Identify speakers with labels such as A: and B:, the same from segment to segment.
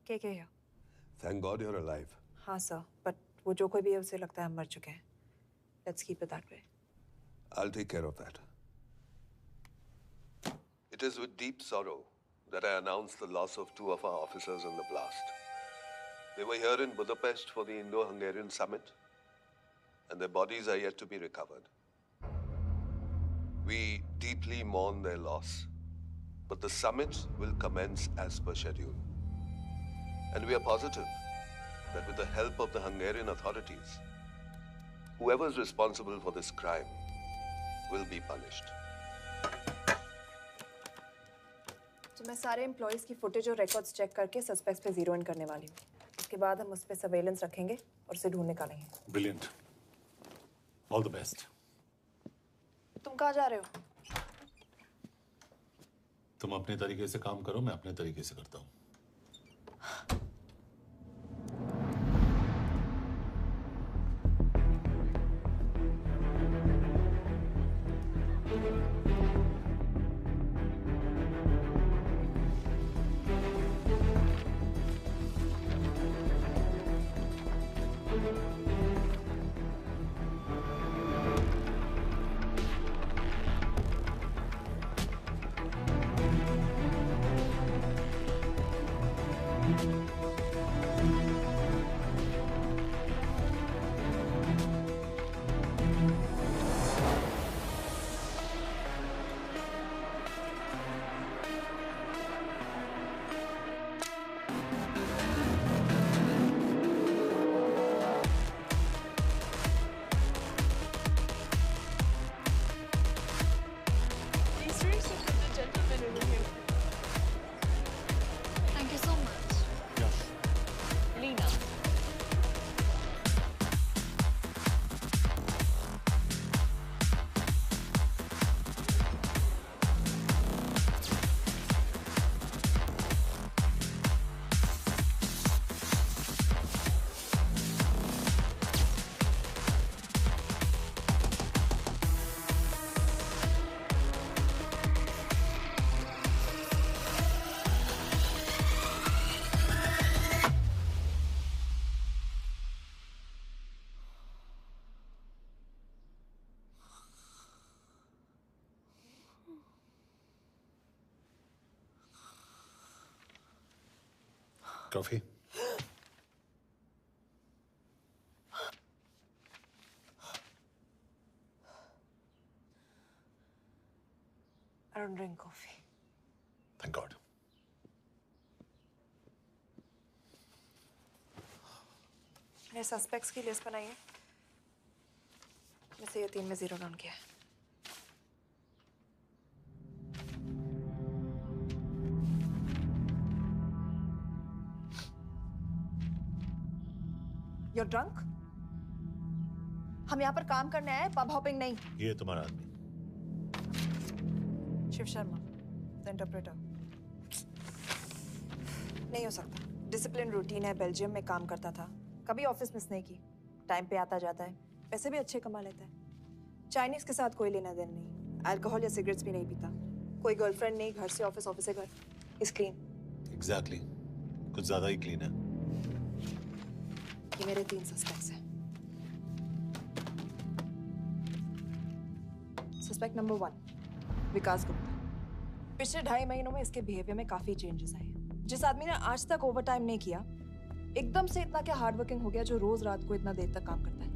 A: के here.
B: Thank God you're alive.
A: हाँ sir, but वो जो कोई भी है उसे लगता है हम मर चुके हैं. Let's keep it that way.
B: I'll take care of that. It is with deep sorrow that I announce the loss of 2 of our officers in the blast. They were here in Budapest for the Indo-Hungarian summit, and their bodies are yet to be recovered. We deeply mourn their loss, but the summit will commence as per schedule. And we are positive that with the help of the Hungarian authorities, whoever is responsible for this crime will be punished.
A: तो मैं सारे employees की footage और records check करके suspects पे zero in करने वाली हूँ. उसके बाद हम उस पे सर्वेलेंस रखेंगे और उसे ढूंढ निकालेंगे.
C: Brilliant. All the best.
A: तुम कहाँ जा रहे हो?
C: तुम अपने तरीके से काम करो, मैं अपने तरीके से करता हूँ.
D: Thank you so much.
C: Yes.
D: Lena.
C: Coffee?
A: I don't drink coffee.
C: Thank God.
A: मैंने सस्पेक्ट्स की लिस्ट बनाई है. मैं से ये 3 में जीरो डाउन किया है. You're drunk? हम यहाँ पर काम करने आए, पब हॉपिंग नहीं.
C: ये तुम्हारा आदमी.
A: Shiv Sharma, the interpreter. नहीं हो सकता. डिसिप्लिन रूटीन है, बेल्जियम में काम करता था. कभी ऑफिस मिस नहीं की. टाइम पे आता जाता है. पैसे भी अच्छे कमा लेता है. चाइनीज के साथ कोई लेना देना नहीं. अल्कोहल या सिगरेट्स भी नहीं पीता. कोई गर्लफ्रेंड नहीं. घर से ऑफिस, ऑफिस से घर. Is clean.
C: Exactly. कुछ ज्यादा ही क्लीन है.
A: ये मेरे 3 सस्पेक्ट्स हैं. सस्पेक्ट नंबर 1, विकास गुप्ता. पिछले 2.5 महीनों में इसके बिहेवियर में काफी चेंजेस आए हैं. जिस आदमी ने आज तक ओवरटाइम नहीं किया, एकदम से इतना क्या हार्ड वर्किंग हो गया जो रोज रात को इतना देर तक काम करता है.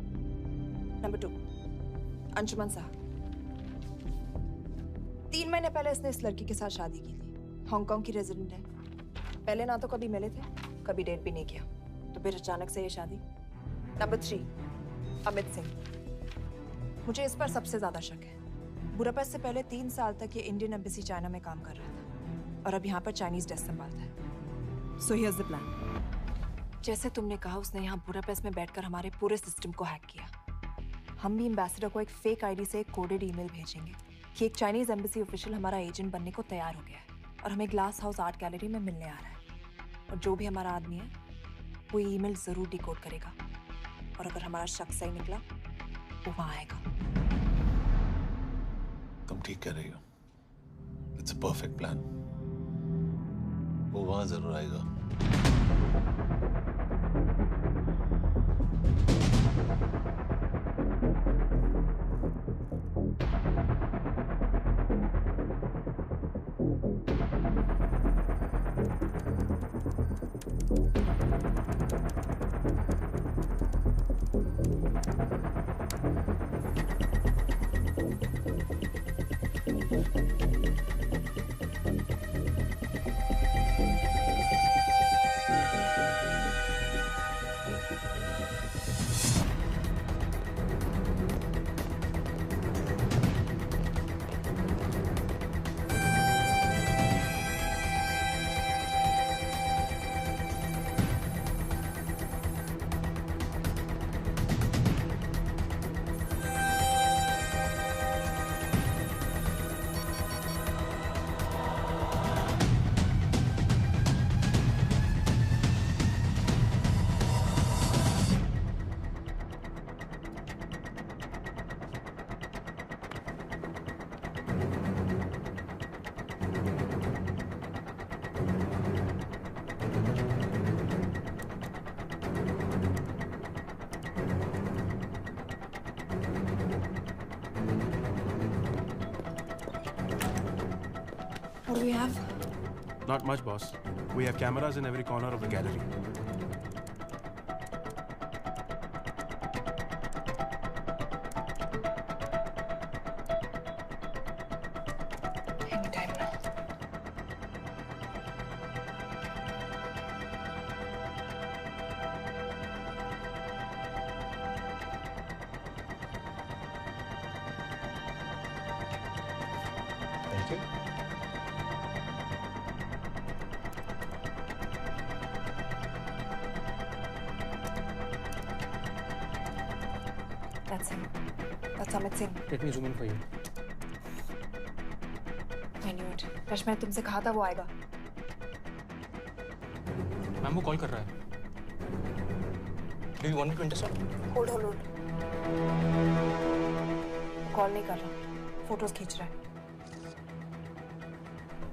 A: नंबर 2, अंशुमन साहब. 3 महीने पहले इसने इस लड़की के साथ शादी की थी. हांगकांग की रेजिडेंट है. पहले ना तो कभी मिले थे, कभी डेट भी नहीं किया. तो फिर अचानक से ये शादी. नंबर 3, अमित सिंह. मुझे इस पर सबसे ज्यादा शक है. बुडापेस्ट से पहले 3 साल तक ये इंडियन एम्बेसी चाइना में काम कर रहा था और अब यहाँ पर चाइनीज डेस्क संभालता है. So here's the plan. जैसे तुमने कहा, उसने यहाँ बुडापेस्ट में बैठकर हमारे पूरे सिस्टम को हैक किया. हम भी एम्बेसडर को एक फेक आईडी से एक कोडेड ईमेल भेजेंगे कि एक चाइनीज एम्बेसी ऑफिशियल हमारा एजेंट बनने को तैयार हो गया है और हमें ग्लास हाउस आर्ट गैलरी में मिलने आ रहा है. और जो भी हमारा आदमी है वो ईमेल जरूर डिकोड करेगा और अगर हमारा शक सही निकला वो वहां आएगा.
C: तुम ठीक कह रही हो. It's a perfect plan. वो वहां जरूर आएगा.
A: What do we have?
D: Not much, boss. We have cameras in every corner of the gallery.
A: Anytime now.
E: Thank you.
A: That's him. That's Amit Singh.
E: Let me zoom in for you.
A: I knew it. Rush मैंने तुमसे कहा था वो आएगा.
E: Ma'am वो call कर रहा है. Do you want me to intercept?
A: Hold. Call नहीं कर रहा. फोटोज खींच रहा है.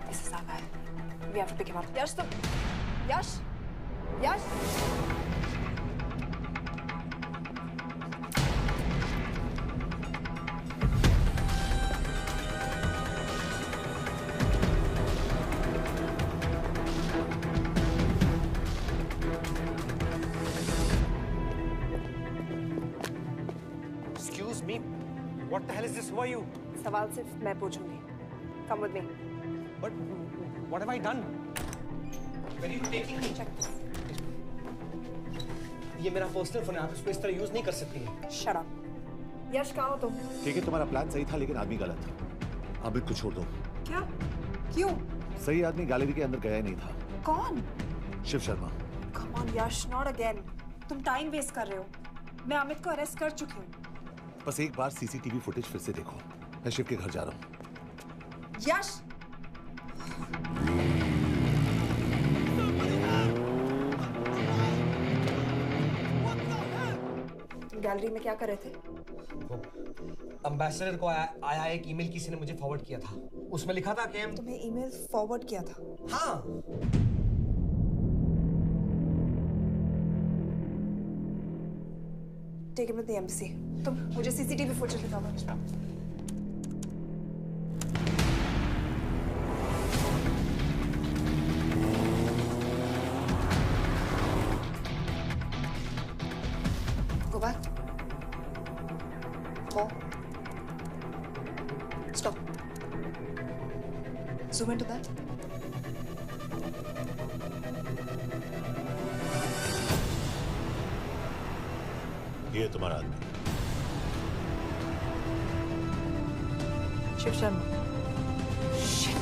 A: This is our guy. We have to pick him up. यश तुम. यश.
E: Excuse me. What the hell is this? Who are you?
A: सवाल सिर्फ मैं पूछूंगी. Come with me.
E: But what have I done? Where are you taking me?
A: Check this.
E: ये मेरा personal phone है. आप इसको इस तरह यूज नहीं कर सकती हैं.
A: Shut up. यश कहाँ हो तुम?
C: ठीक है, तुम्हारा प्लान सही था लेकिन आदमी गलत था। अमित को छोड़ दो।
A: क्या? क्यों?
C: सही आदमी गैलरी के अंदर गया ही नहीं था।
A: कौन?
C: Shiv Sharma.
A: Come on Yash, not again. तुम टाइम वेस्ट कर रहे हो. मैं अमित को अरेस्ट कर चुकी हूँ.
C: बस एक बार सीसीटीवी फुटेज फिर से देखो। मैं शिव के घर जा रहा हूँ।
A: यश! गैलरी में क्या कर रहे थे?
E: एम्बेसडर को आया एक ईमेल किसी ने मुझे फॉरवर्ड किया था. उसमें लिखा था कि
A: तुम्हें ईमेल फॉरवर्ड किया था?
E: हाँ.
A: Take him to the embassy. तुम मुझे सीसीटीवी फुटेज दिखाओ. Go back. More. Stop. Zoom into that.
C: ये तुम्हारा आदमी।
A: शिव शर्मा। Shit.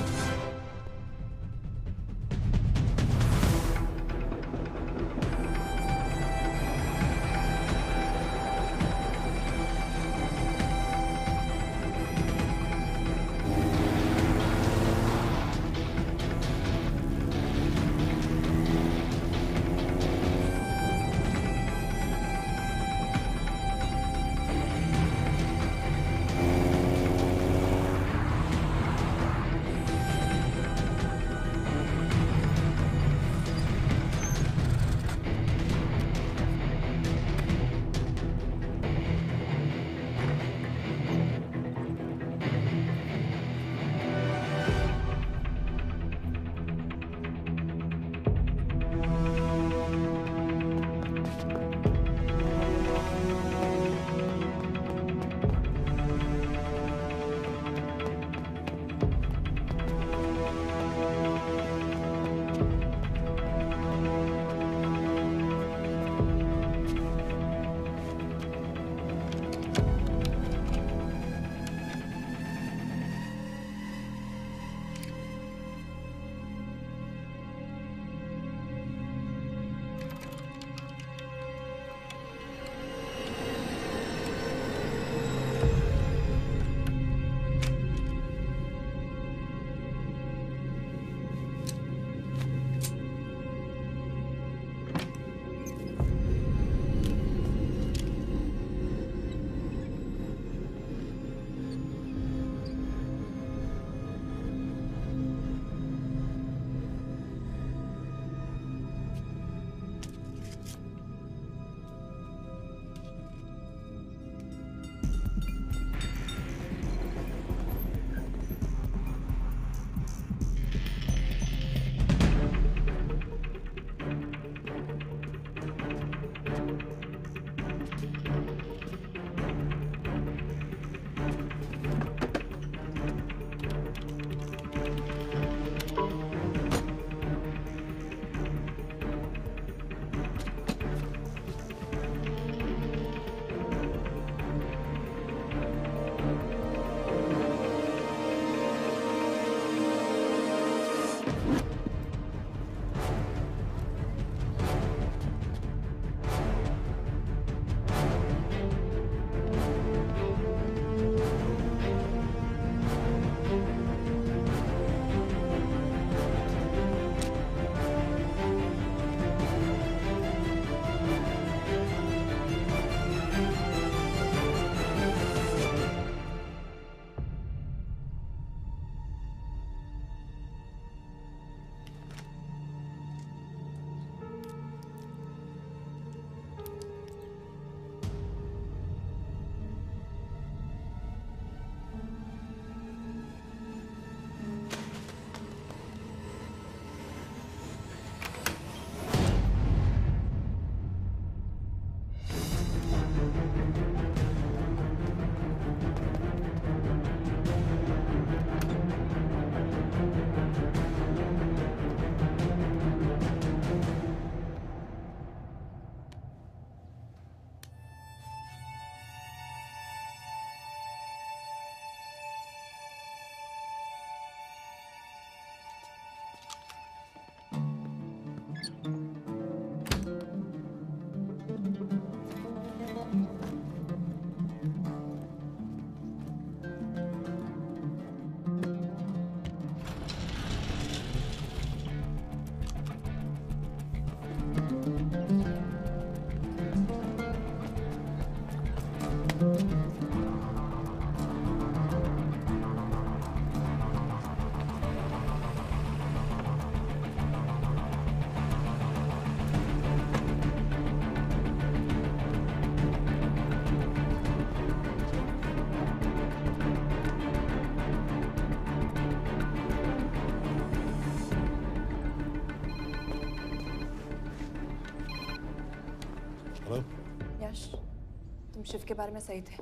A: शिव के बारे में सही थे।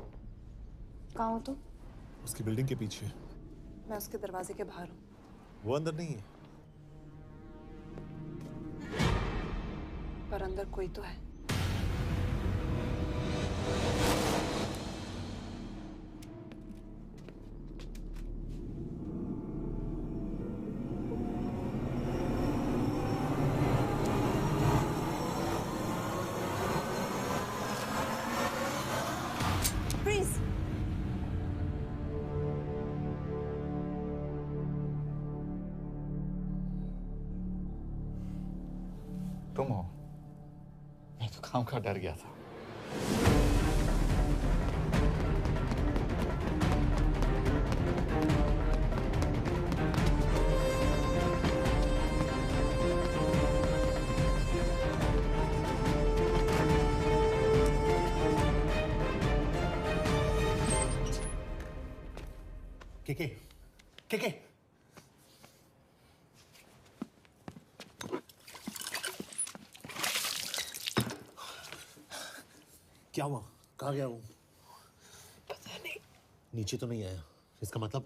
A: कहाँ हो तुम?
C: उसकी बिल्डिंग के पीछे।
A: मैं उसके दरवाजे के बाहर हूँ।
C: वो अंदर नहीं है।
A: पर अंदर कोई तो है। Freeze!
F: तुम हो? मैं तो काम का डर गया था।
C: केके, केके। क्या हुआ? कहाँ गया वो?
A: पता नहीं।
C: नीचे तो नहीं आया। इसका मतलब?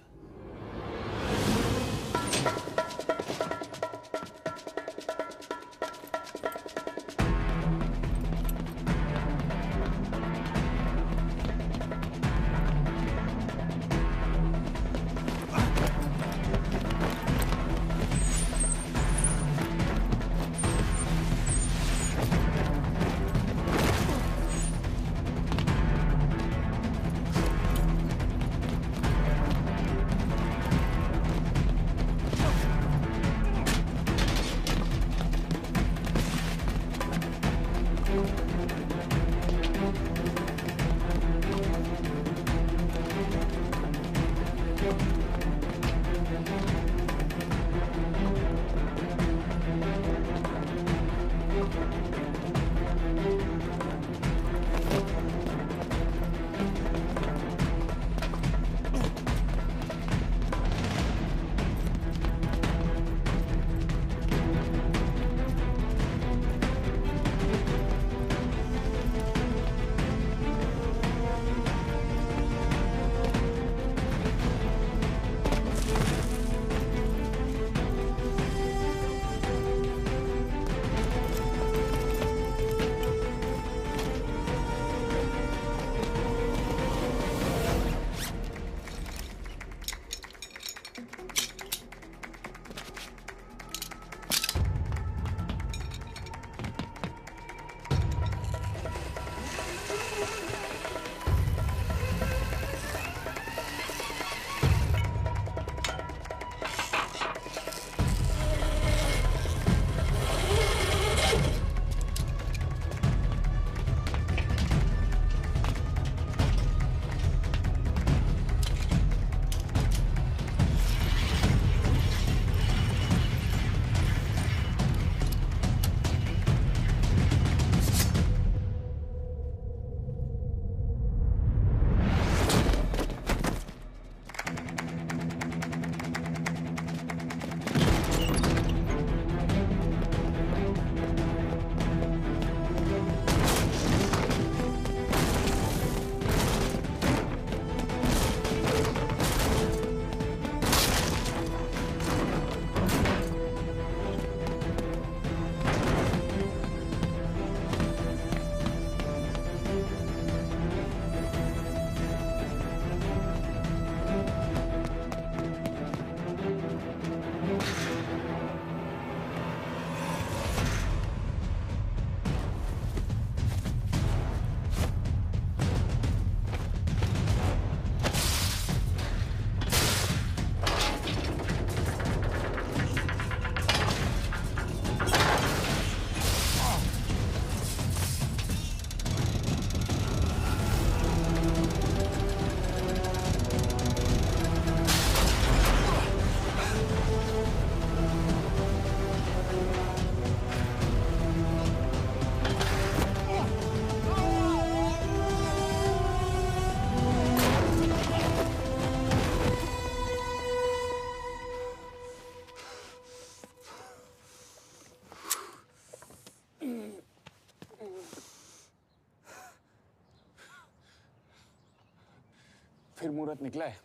F: मुहूर्त निकला है।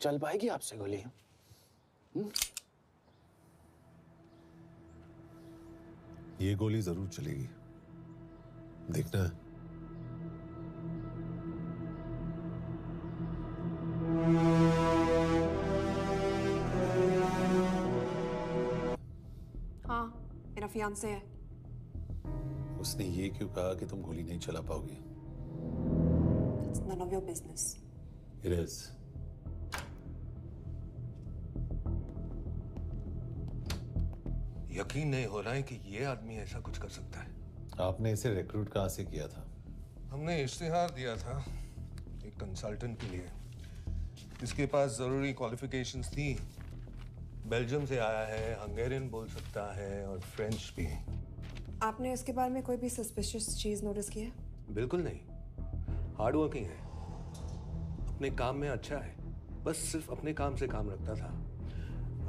F: चल पाएगी आपसे गोली?
C: ये गोली जरूर चलेगी, देखना है।
A: हाँ, मेरा फियांसे है।
C: उसने ये क्यों कहा कि तुम गोली नहीं चला पाओगी?
A: It's none of your business.
C: It is.
B: यकीन नहीं हो रहा है कि ये आदमी ऐसा कुछ कर सकता है।
C: आपने इसे रिक्रूट कहाँ से किया था?
B: हमने इश्तिहार दिया था एक कंसल्टेंट के लिए, जिसके पास जरूरी क्वालिफिकेशंस थी। बेल्जियम से आया है, हंगेरियन बोल सकता है और फ्रेंच भी।
A: आपने इसके बारे में कोई भी सस्पिशियस चीज नोटिस की है?
B: बिल्कुल नहीं, हार्ड वर्किंग है, अपने काम में अच्छा है, बस सिर्फ अपने काम से काम रखता था।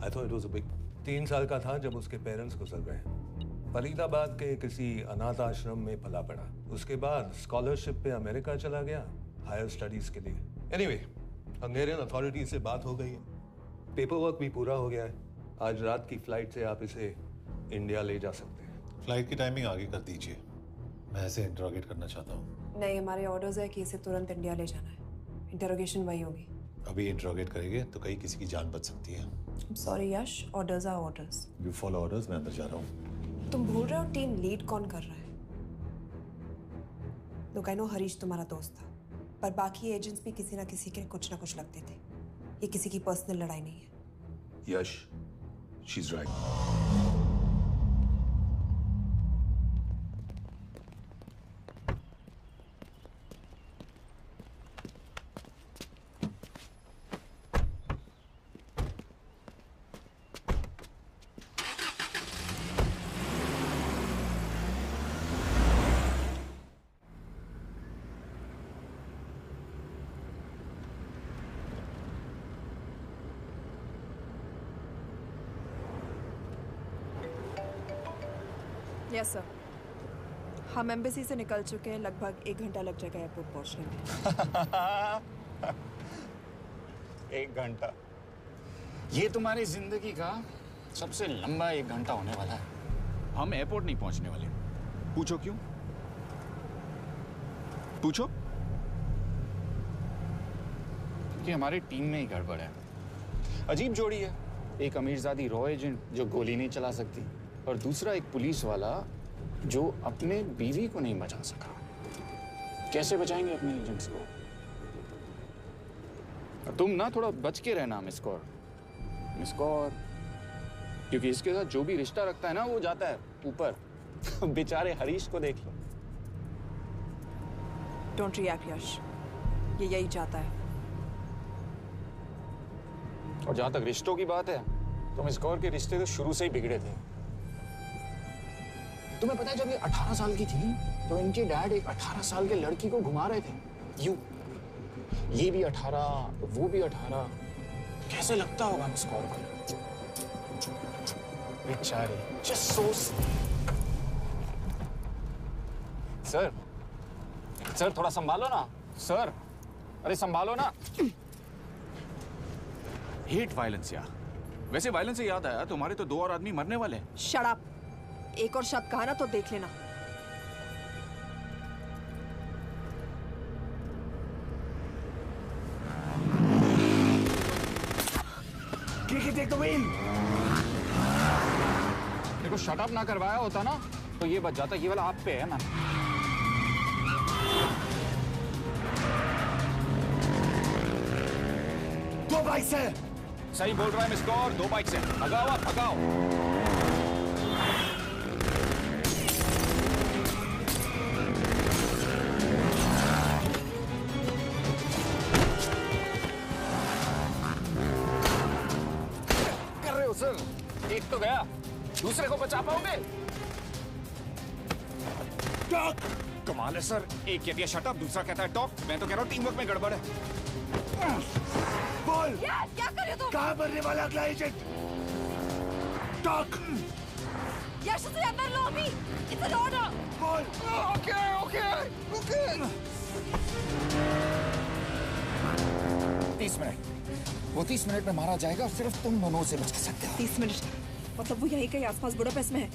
B: I thought it was a big. 3 साल का था जब उसके पेरेंट्स गुजर गए। फरीदाबाद के किसी अनाथ आश्रम में पला पड़ा। उसके बाद स्कॉलरशिप पे अमेरिका चला गया हायर स्टडीज के लिए। एनीवे, हंगेरियन अथॉरिटी से बात हो गई है, पेपर वर्क भी पूरा हो गया है। आज रात की फ्लाइट से आप इसे इंडिया ले जा सकते हैं।
C: फ्लाइट की टाइमिंग आगे कर दीजिए, मैं इसे इंटरोगेट करना चाहता हूँ।
A: नहीं, हमारे ऑर्डर्स है कि इसे तुरंत इंडिया ले जाना है। इंटरोगेशन वही होगी।
C: अभी इंटरोगेट करेंगे तो कहीं किसी की जान बच सकती है।
A: Sorry Yash, orders are orders.
C: You follow orders, मैं अंदर जा रहा हूँ।
A: तुम भूल रहे हो टीम लीड कौन कर रहा है? लोग आई नो हरीश तुम्हारा दोस्त था, पर बाकी एजेंट्स भी किसी ना किसी के कुछ ना कुछ लगते थे। ये किसी की पर्सनल लड़ाई नहीं है।
B: Yash, she is right.
A: Yes sir, हम एम्बेसी से निकल चुके हैं। लगभग 1 घंटा लग जाएगा एयरपोर्ट पहुंचने में।
F: 1 घंटा? ये तुम्हारी जिंदगी का सबसे लंबा 1 घंटा होने वाला है।
G: हम एयरपोर्ट नहीं पहुंचने वाले। पूछो क्यों? पूछो।
F: कि हमारी टीम में ही गड़बड़ है। अजीब जोड़ी है, एक अमीरजादी रॉ एजेंट जो गोली नहीं चला सकती और दूसरा एक पुलिस वाला जो अपने बीवी को नहीं बचा सका। कैसे बचाएंगे अपने एजेंट्स को? तुम ना थोड़ा बच के रहना मिस कौर, क्योंकि इसके साथ जो भी रिश्ता रखता है ना वो जाता है ऊपर। बेचारे हरीश को देख लो।
A: डोंट रिएक्ट यश, ये यही चाहता है।
F: और जहां तक रिश्तों की बात है तो मिस कौर के रिश्ते तो शुरू से ही बिगड़े थे। तुम्हें पता है जब ये 18 साल की थी तो इनके डैड एक 18 साल के लड़की को घुमा रहे थे यूं। ये भी 18, वो भी 18। कैसे लगता होगा मिस कौर को? बेचारे, जस्ट सो। सर थोड़ा संभालो ना सर। अरे संभालो ना।
G: हेट वायलेंस यार। वैसे वायलेंस से याद आया, तुम्हारे तो 2 और आदमी मरने वाले हैं।
A: Shut up. एक और शब्द कहा ना तो देख लेना।
F: देखो शट अप ना करवाया होता ना तो ये बच जाता। ये वाला आप पे है ना।
C: दो बाइक से।
F: सही बोल रहा है मिस कौर, 2 बाइक से। भगाओ आप, भगाओ। सर, एक तो गया, दूसरे को बचा पाओगे? टॉक। कमाल है सर, एक कहती है शट अप, दूसरा कहता है टॉक। मैं तो कह रहा हूँ टीम वर्क में गड़बड़ है।
C: बोल,
A: क्या कर रहे हो तुम?
C: कहाँ मरने वाला अगला एजेंट? टॉक।
A: यश से अंदर लो अभी। It's an order.
C: बोल।
F: ओके। 30 मिनट। वो 30 मिनट में मारा जाएगा, सिर्फ तुम दोनों से बचा सकते हो।
A: 30 मिनट मतलब वो यहीं कहीं आसपास बुडापेस्ट में है।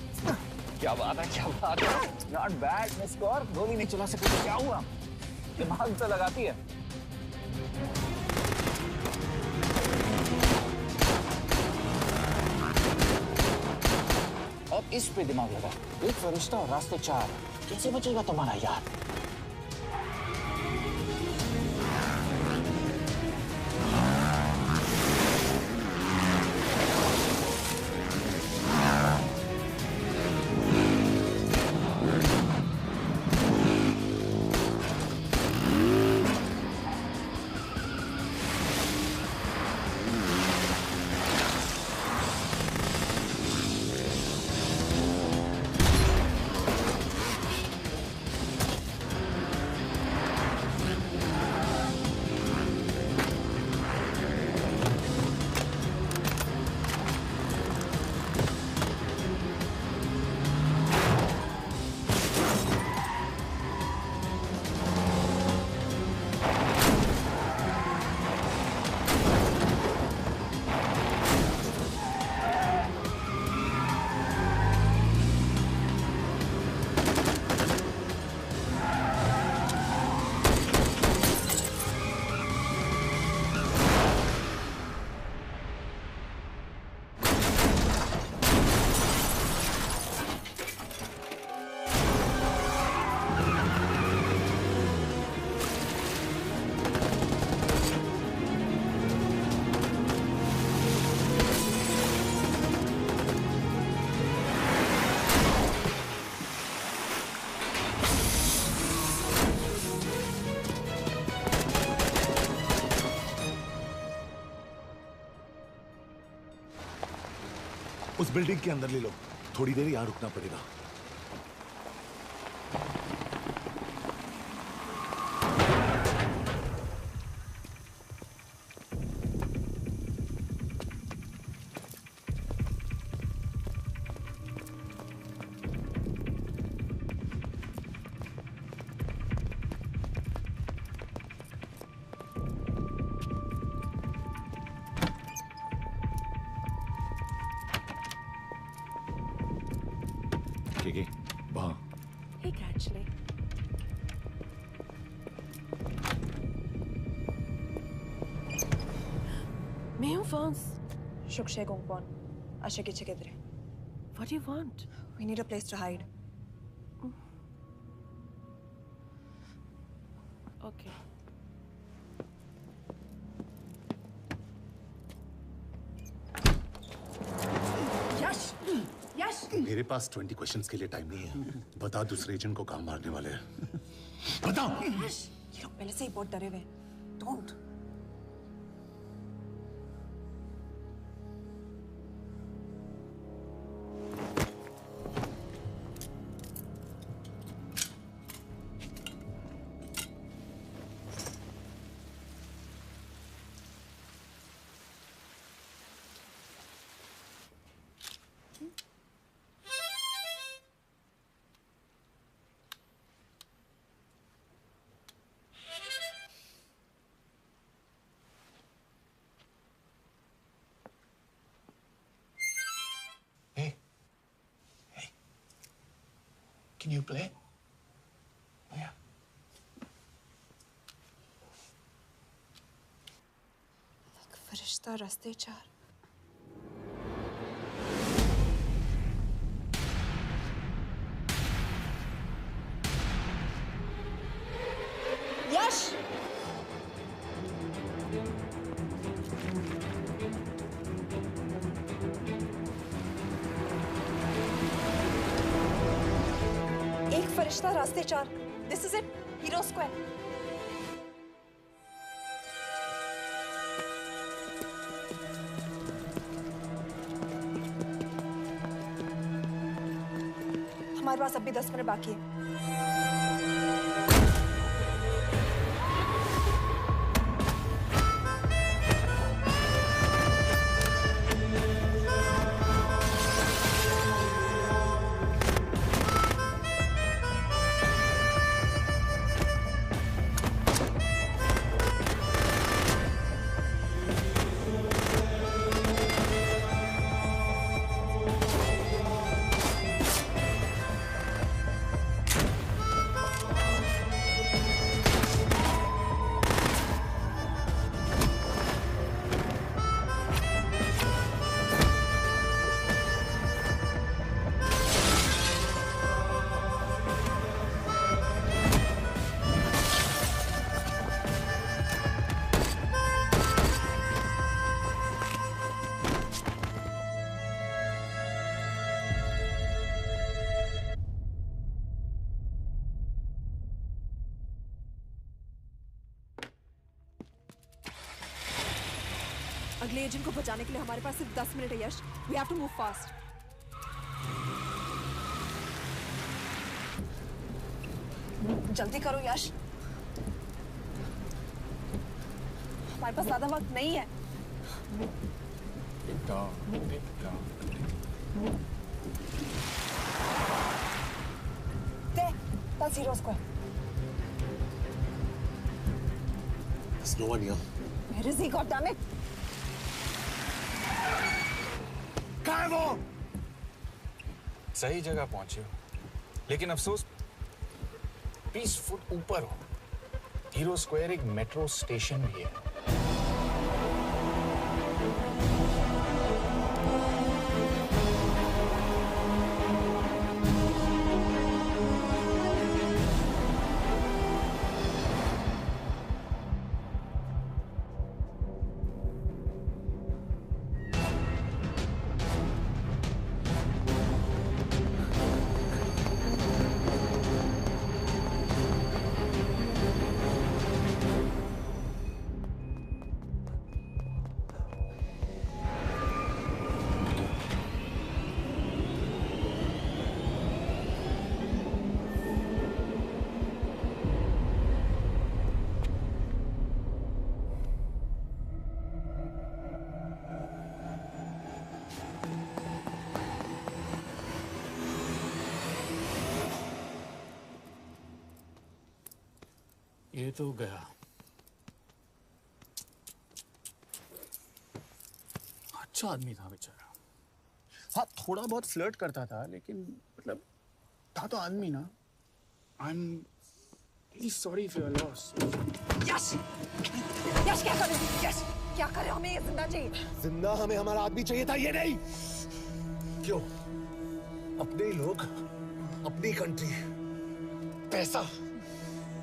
F: क्या बात है, क्या बात है। नॉट बैड मिस कौर, गोली नहीं चला सके तो क्या हुआ, दिमाग तो लगाती है। अब इस पे दिमाग लगा। एक फरिश्ता और रास्ते 4, कैसे बचेगा तुम्हारा यार?
C: उस बिल्डिंग के अंदर ले लो, थोड़ी देर यहां रुकना पड़ेगा। वहाँ
A: Hey, actually.
H: मैं हूँ fawns.
A: Shukshay Gongpon. Asha kiche kidre.
H: What do you want?
A: We need a place to hide.
H: Okay.
A: Yash! Yash!
C: मेरे पास 20 क्वेश्चंस के लिए टाइम नहीं है। बता दूसरे एजेंट को कहाँ मारने वाले हैं। बता।
A: Yash! ये लोग पहले से ही बहुत डरे हुए हैं. Don't.
F: Can you play? Oh, yeah.
A: एक फरिश्ता रास्ते 4. यश! एक फरिश्ता रास्ते 4. This is it. Hero Square. हमारे पास अभी 10 मिनट बाकी है. अगले एजेंट को बचाने के लिए हमारे पास सिर्फ 10 मिनट है Yash. We have to move fast. जल्दी करो यश, हमारे पास ज्यादा वक्त नहीं है। That's Zero Square.
C: There's no one here.
A: Where is he? God damn it!
C: कहाँ है वो?
F: सही जगह पहुंचे हो, लेकिन अफसोस 20 फुट ऊपर हो। हीरो स्क्वायर एक मेट्रो स्टेशन भी है। ये तो गया। अच्छा आदमी था बेचारा। हाँ, थोड़ा बहुत फ्लर्ट करता था, लेकिन मतलब था तो आदमी ना। I am really sorry for your loss.
A: Yash! Yash क्या कर रहे हो? यश क्या कर रहे हो? हमें ये जिंदा चाहिए।
C: जिंदा हमें हमारा आदमी चाहिए था, ये नहीं। क्यों? अपने ही लोग, अपनी कंट्री, पैसा।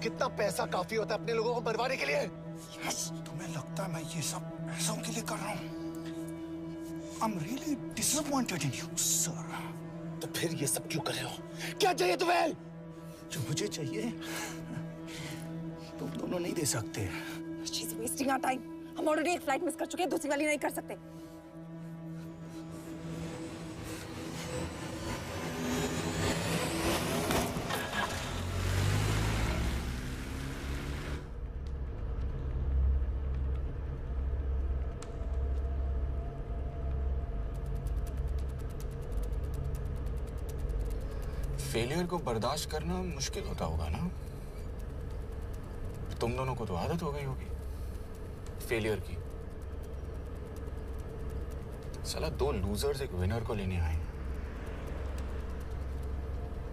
C: कितना पैसा काफी होता है अपने लोगों को मरवाने के लिए?
F: यस, तुम्हें लगता है मैं ये सब पैसों के लिए कर रहा हूँ? I'm really disappointed in you, sir.
C: तो फिर ये सब क्यों कर रहे हो? क्या चाहिए तुम्हें?
F: जो मुझे चाहिए तुम दोनों नहीं दे सकते।
A: She's wasting our time. हम ऑलरेडी एक फ्लाइट मिस कर चुके हैं, दूसरी वाली नहीं कर सकते।
F: फेलियर को बर्दाश्त करना मुश्किल होता होगा ना? तुम दोनों को तो आदत हो गई होगी फेलियर की। साला 2 लूजर्स एक विनर को लेने आए।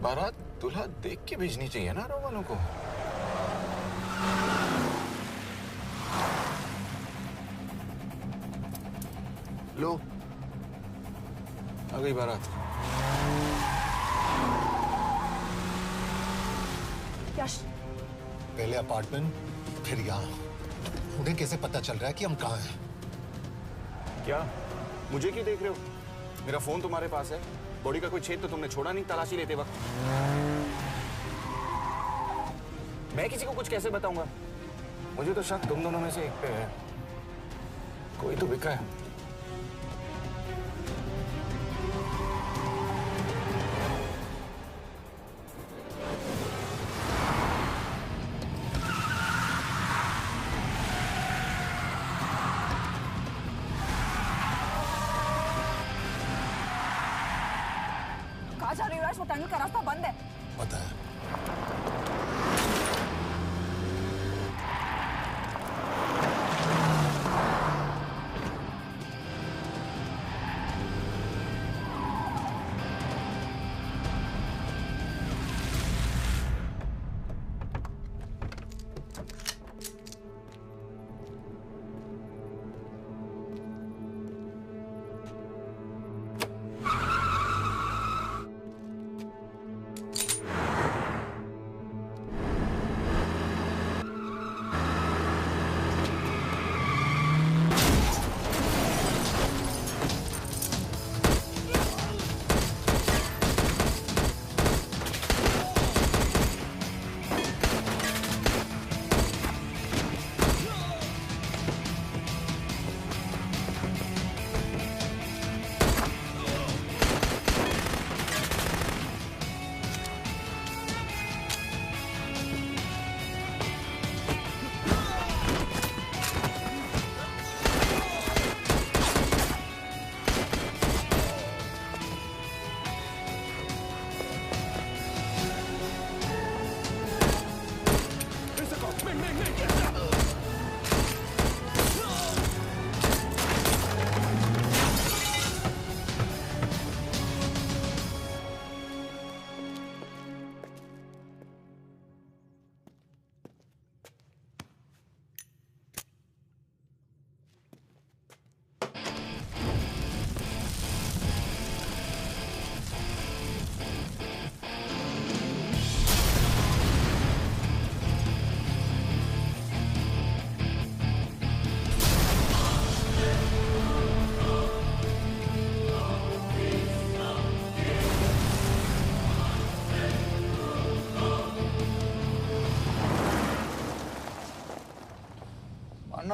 F: बारात दूल्हा देख के भेजनी चाहिए ना रो वालों को। लो, आ गई बारात।
A: यश,
C: पहले अपार्टमेंट, फिर यहाँ। उन्हें कैसे पता चल रहा है कि हम कहाँ हैं?
G: क्या मुझे क्यों देख रहे हो? मेरा फोन तुम्हारे पास है। बॉडी का कोई छेद तो तुमने छोड़ा नहीं तलाशी लेते वक्त। मैं किसी को कुछ कैसे बताऊंगा? मुझे तो शक तुम दोनों में से एक पे है। कोई तो बिका है।
A: कहाँ जा रही हो यश? वो टनल का रास्ता बंद है।
C: पता है।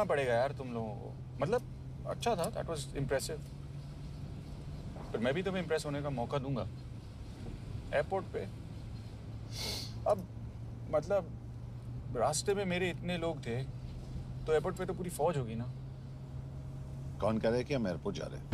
F: करना पड़ेगा यार तुम लोगों को। मतलब अच्छा था, दैट वाज इम्प्रेसिव। पर मैं भी तुम्हें इम्प्रेस होने का मौका दूंगा एयरपोर्ट पे। अब मतलब रास्ते में मेरे इतने लोग थे, तो एयरपोर्ट पे तो पूरी फौज होगी ना।
C: कौन कह रहा है कि हम एयरपोर्ट जा रहे हैं?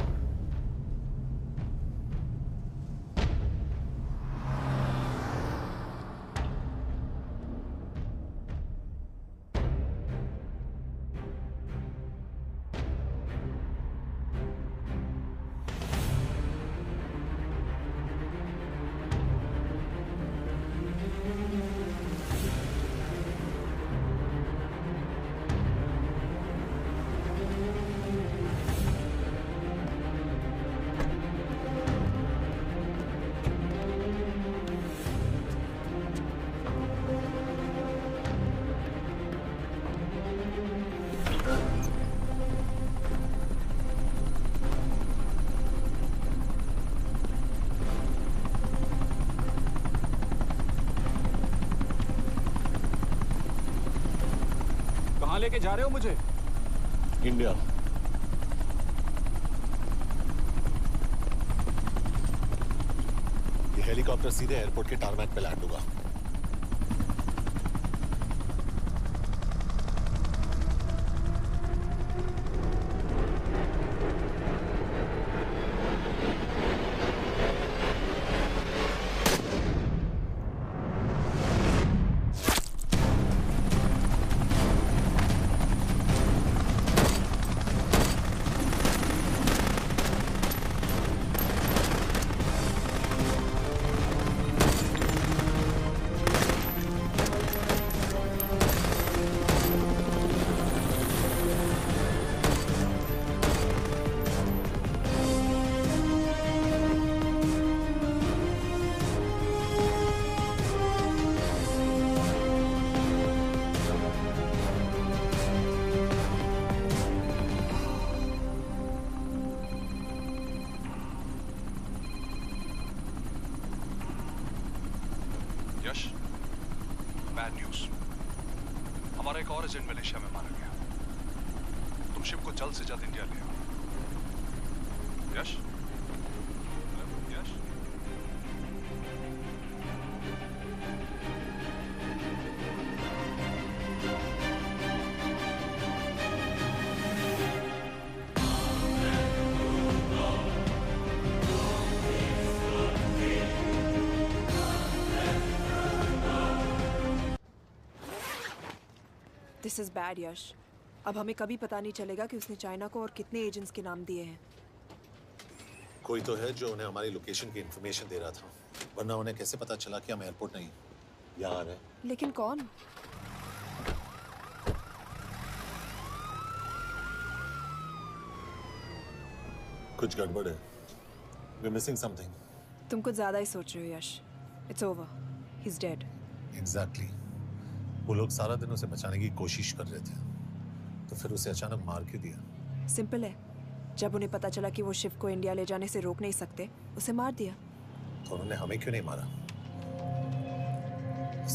F: कहाँ लेके जा रहे हो मुझे?
C: इंडिया। ये हेलीकॉप्टर सीधे एयरपोर्ट के टारमैक पे लैंड होगा।
I: यश, बैड न्यूज। हमारा एक और एजेंट मलेशिया में मारा गया। तुम शिप को जल्द से जल्द इंडिया ले आओ। यश? यश?
A: दिस इज बैड यश। अब हमें कभी पता नहीं चलेगा कि उसने चाइना को और कितने एजेंट्स के नाम दिए हैं।
C: कोई तो है जो उन्हें हमारी लोकेशन की इंफॉर्मेशन दे रहा था, वरना उन्हें कैसे पता चला कि हम एयरपोर्ट नहीं यहाँ आ रहे हैं?
A: लेकिन कौन?
C: कुछ गड़बड़ है। We're missing something.
A: तुम कुछ ज्यादा ही सोच रहे हो Yash. It's over, he is dead.
C: Exactly. वो लोग सारा दिन उसे बचाने की कोशिश कर रहे थे, तो फिर उसे अचानक मार क्यों दिया?
A: सिंपल है, जब उन्हें पता चला कि वो शिव को इंडिया ले जाने से रोक नहीं सकते, उसे मार दिया।
C: तो उन्होंने हमें क्यों नहीं मारा?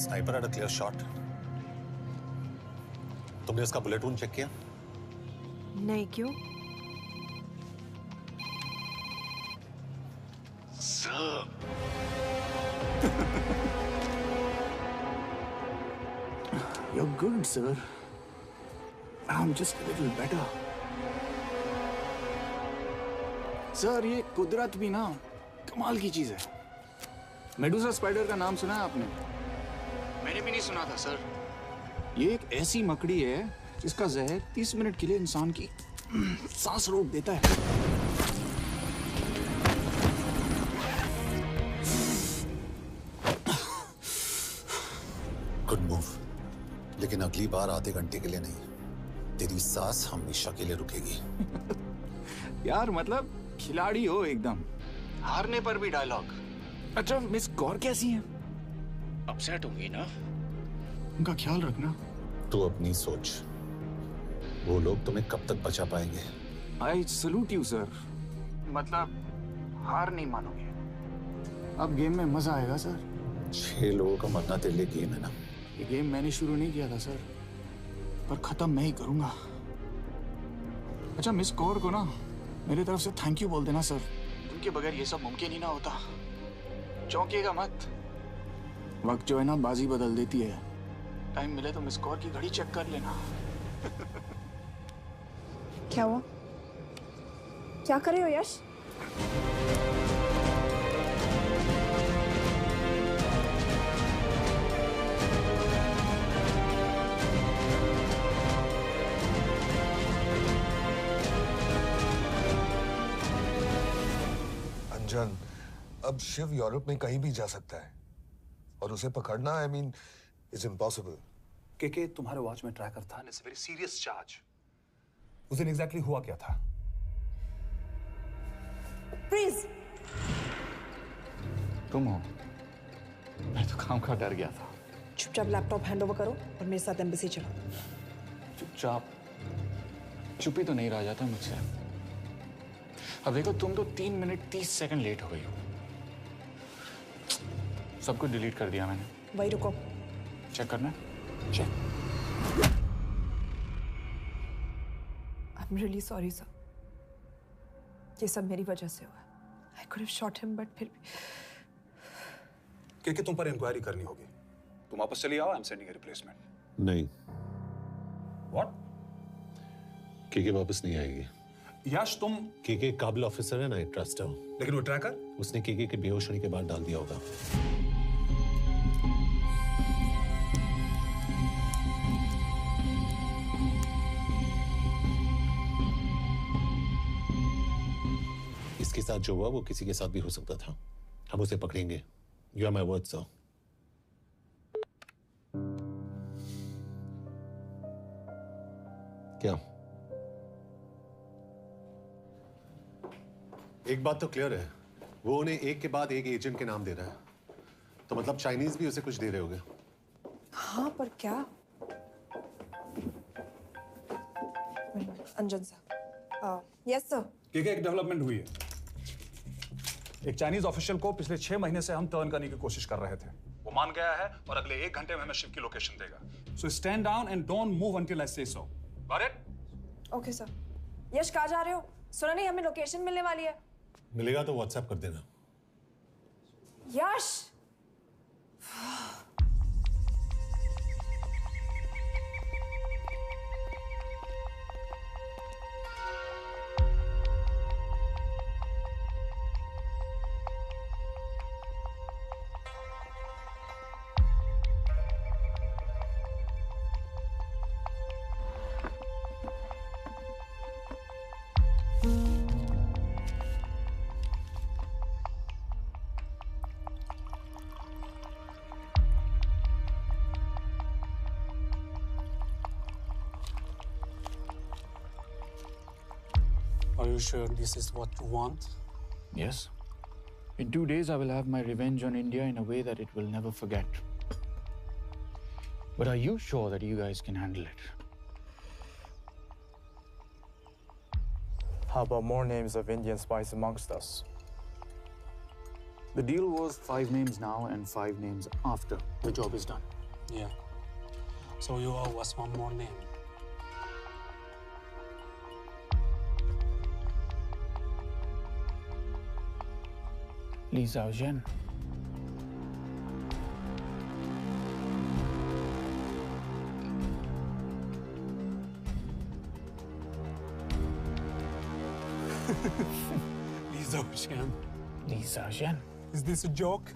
C: Sniper had a clear shot. तुमने उसका बुलेट वुंड चेक किया?
A: नहीं, क्यों?
F: You're good, sir. I'm just a little better. Sir, ये कुदरत भी ना कमाल की चीज है। मेडुसा स्पाइडर का नाम सुना है आपने? मैंने भी नहीं सुना था सर। ये एक ऐसी मकड़ी है जिसका जहर 30 मिनट के लिए इंसान की सांस रोक देता है।
C: गुड मूव, लेकिन अगली बार आधे घंटे के लिए नहीं, तेरी सांस हमेशा के लिए रुकेगी।
F: यार मतलब खिलाड़ी हो एकदम, हारने पर भी डायलॉग। अच्छा, मिस कौर कैसी हैं? अपसेट होंगी ना? उनका ख्याल रखना।
C: तू अपनी सोच, वो लोग तुम्हें कब तक बचा पाएंगे?
F: I salute you sir. मतलब हार नहीं मानोगे। अब गेम में मजा आएगा सर।
C: 6 लोगों का मरना तेरे लिए गेम है ना?
F: ये गेम मैंने शुरू नहीं किया था सर, पर खत्म मैं ही करूंगा। अच्छा, मिस कौर को ना मेरी तरफ से थैंक यू बोल देना सर। उनके बगैर ये सब मुमकिन ही ना होता। चौंकिएगा मत, वक्त जो है ना बाजी बदल देती है। टाइम मिले तो मिस कौर की घड़ी चेक कर लेना।
A: क्या हुआ? क्या कर रहे हो यश?
C: अंजन, अब शिव यूरोप में कहीं भी जा सकता है और उसे पकड़ना आई मीन इज इम्पॉसिबल।
I: के तुम्हारे वॉच में ट्रैकर था, it's a very serious charge. उस दिन एग्जैक्टली हुआ क्या था?
A: प्लीज।
F: तुम हो? मैं तो काम का डर गया था।
A: चुपचाप लैपटॉप हैंड ओवर करो और मेरे साथ एम्बेसी चलो।
F: चुपचाप? चुप ही तो नहीं रहा जाता मुझसे। अब देखो, तुम तो 3 मिनट 30 सेकंड लेट हो गई हो। सब कुछ डिलीट कर दिया मैंने।
A: वही रुको।
F: चेक करना? Check.
A: I'm really sorry sir। ये सब मेरी वजह से हुआ। I could have shot him but फिर भी।
I: के तुम पर इंक्वायरी करनी होगी। तुम वापस चली आओ, I am sending a replacement.
J: नहीं।
I: व्हाट?
J: के वापस नहीं आएगी।
I: यश तुम
J: के काबिल ऑफिसर है ना, आई ट्रस्ट हूं।
I: लेकिन वो ट्रैकर?
J: उसने के बेहोश होने के बाद डाल दिया होगा। इसके साथ जो हुआ वो किसी के साथ भी हो सकता था। हम उसे पकड़ेंगे। You are my word sir. क्या? एक बात तो क्लियर है, वो उन्हें एक के बाद एक एजेंट के नाम दे रहा है, तो मतलब चाइनीज भी उसे कुछ दे रहे होंगे।
A: हाँ पर क्या? अंजन सर। Yes sir.
I: के एक डेवलपमेंट हुई है। एक चाइनीज ऑफिशियल को पिछले 6 महीने से हम टर्न करने की कोशिश कर रहे थे। वो मान गया है और अगले 1 घंटे में हमें शिव की लोकेशन देगा। So stand down and don't move until I say so. Got it?
A: Okay sir. Yash कहाँ जा रहे हो? सुना नहीं हमें लोकेशन मिलने वाली है।
J: मिलेगा तो व्हाट्सएप कर देना।
A: यश।
K: Are you sure this is what you want?
F: Yes. In 2 days, I will have my revenge on India in a way that it will never forget. But are you sure that you guys can handle it?
L: How about more names of Indian spies amongst us?
F: The deal was 5 names now and 5 names after the job is done.
K: Yeah. So you owe us one more name.
F: Li Xiaozhen.
K: Li Xiaozhen.
F: Li Xiaozhen.
K: Is this a joke?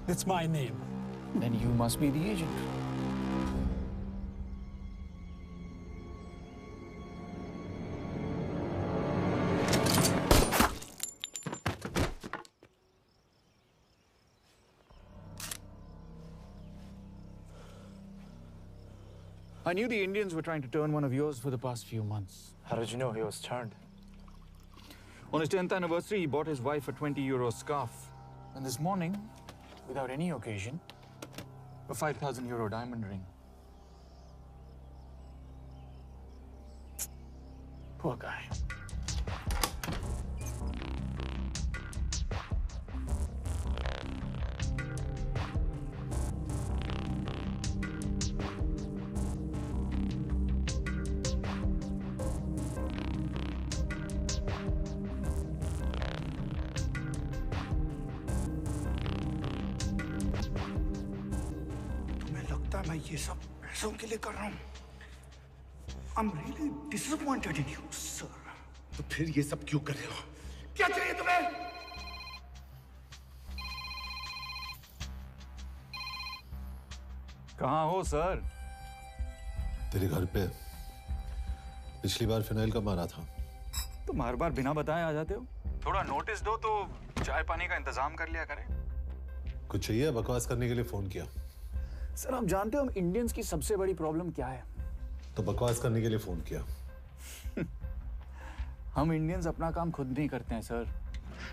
K: That's my name.
F: Then you must be the agent. I knew the Indians were trying to turn one of yours for the past few months.
L: How did you know he was turned?
F: On his 10th anniversary, he bought his wife a 20-euro scarf. And this morning, without any occasion, a 5,000-euro diamond ring. Poor guy.
M: मैं ये सब पैसों के लिए कर रहा हूँ? I'm really disappointed in you, sir.
C: तो फिर ये सब क्यों कर रहे हो?
M: क्या चाहिए तुम्हें?
F: कहाँ हो सर?
J: तेरे घर पे पिछली बार फिनाइल कब मारा था?
F: तो बार बार बिना बताए आ जाते हो। थोड़ा नोटिस दो तो चाय पानी का इंतजाम कर लिया करें।
J: कुछ चाहिए? बकवास करने के लिए फोन किया।
F: सर आप जानते हो हम इंडियंस की सबसे बड़ी प्रॉब्लम क्या है?
J: तो बकवास करने के लिए फोन किया।
F: हम इंडियंस अपना काम खुद नहीं करते हैं सर,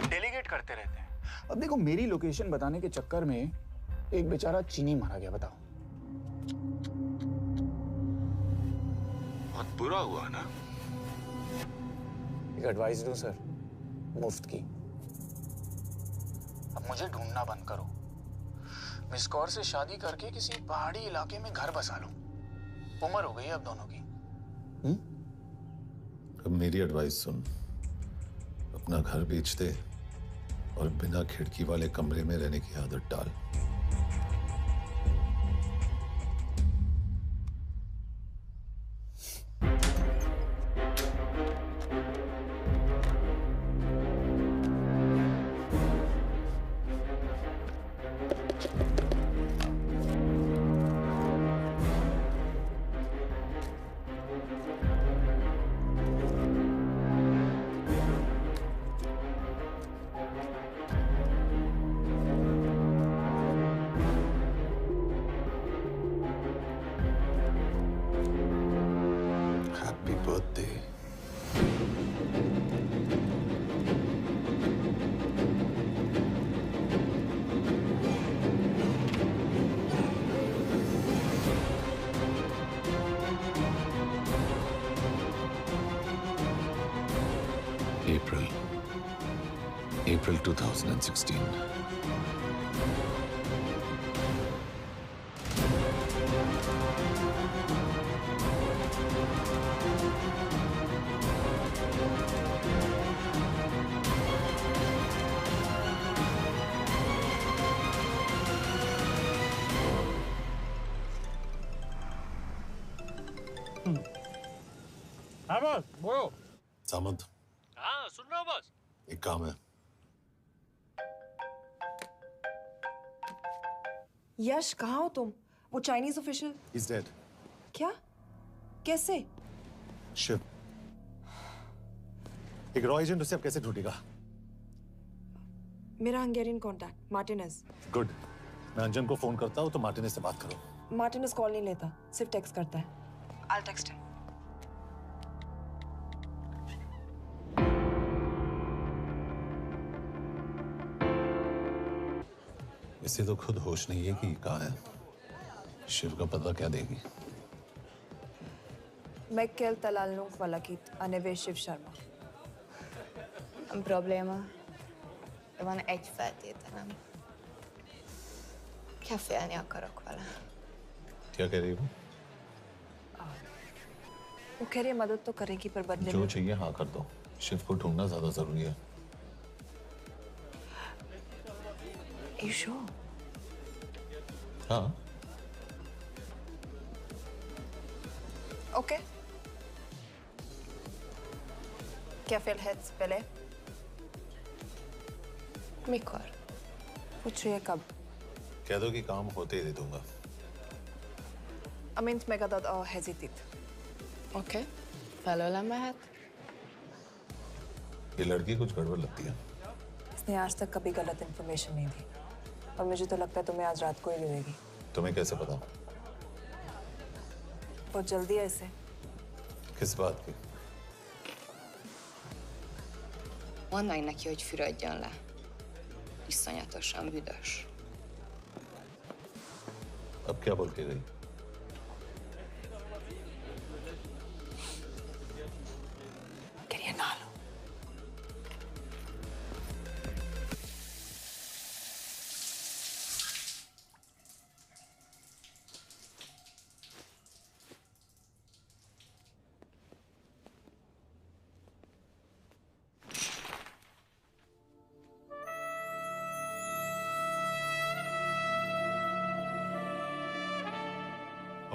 F: डेलीगेट करते रहते हैं। अब देखो मेरी लोकेशन बताने के चक्कर में एक बेचारा चीनी मारा गया, बताओ।
G: बहुत बुरा हुआ ना।
F: एक एडवाइस दो सर, मुफ्त की। अब मुझे ढूंढना बंद करो, मिस कौर से शादी करके किसी पहाड़ी इलाके में घर बसा लो। उम्र हो गई है अब दोनों की।
J: अब मेरी एडवाइस सुन, अपना घर बेच दे और बिना खिड़की वाले कमरे में रहने की आदत डाल। April 2016.
K: हाँ बॉस, बोलो।
J: सामंत,
K: हाँ सुन रहा हूँ बॉस।
J: एक काम है।
A: यश कहाँ हो तुम? वो चाइनीज ऑफिशियल।
J: He's dead.
A: क्या? कैसे?
J: शिव, एक रॉ एजेंट उसे अब कैसे ढूंढेगा?
A: मेरा हंगेरियन कॉन्टैक्ट मार्टिनेज।
J: गुड, मैं अंजन को फोन करता हूँ तो मार्टिनेज से बात करो।
A: मार्टिनेज कॉल नहीं लेता, सिर्फ टेक्स्ट करता है। I'll text him.
J: इसे तो खुद होश नहीं है कि कहाँ है। शिव का पता क्या देगी?
A: Mekkel talalnunk valakit, a neve Shiv Sharma.
N: Probléma. Van egy feltételem. Kefélni akarok vele.
J: क्या कह रही हो?
A: वो कह रही है मदद तो करेगी पर बदले
J: जो
A: में।
J: चाहिए हाँ कर दो। शिव को ढूंढना ज्यादा जरूरी है।
A: You sure?
J: हाँ।
A: Okay. Kefil heads पहले।
N: Mikor?
A: पूछ रही है कब?
J: कह दो कि काम होते ही दे दूंगा।
A: Amint megadad a hezitit.
N: Oké. Felőlem mehet?
J: ये लड़की कुछ गड़बड़ लगती है।
A: इसने आज तक कभी गलत इन्फॉर्मेशन नहीं दी और मुझे तो लगता है तुम्हें आज रात को ही मिलेगी।
J: तुम्हें कैसे पता?
A: बहुत जल्दी है इसे।
J: किस बात की?
N: Mondd meg neki, hogy fürödjön le. Iszonyatosan büdös.
J: अब क्या बोल के गई?
A: करिए ना लो।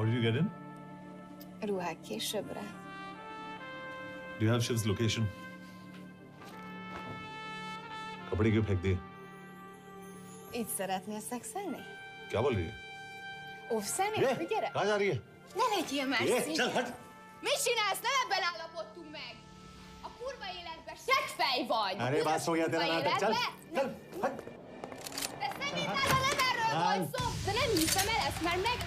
J: did you get in?
N: Ruhák későbbre.
J: Do you have Shiv's location? कपड़े क्यों फेंक दिए?
N: Itt szeretnél szexelni?
J: क्या बोल रही है?
N: Óvszerni? Gyere!
J: कहाँ जा रही है?
N: Ne legyél már szín!
J: चल हट!
N: Mit csinálsz? Nem ebben állapodtunk meg! A kurva életben seggfej vagy!
J: अरे बात हो गया तेरा नाटक, चल! चल! हट!
N: De szerintem nem erről van szó! De nem hiszem el, ezt már meg...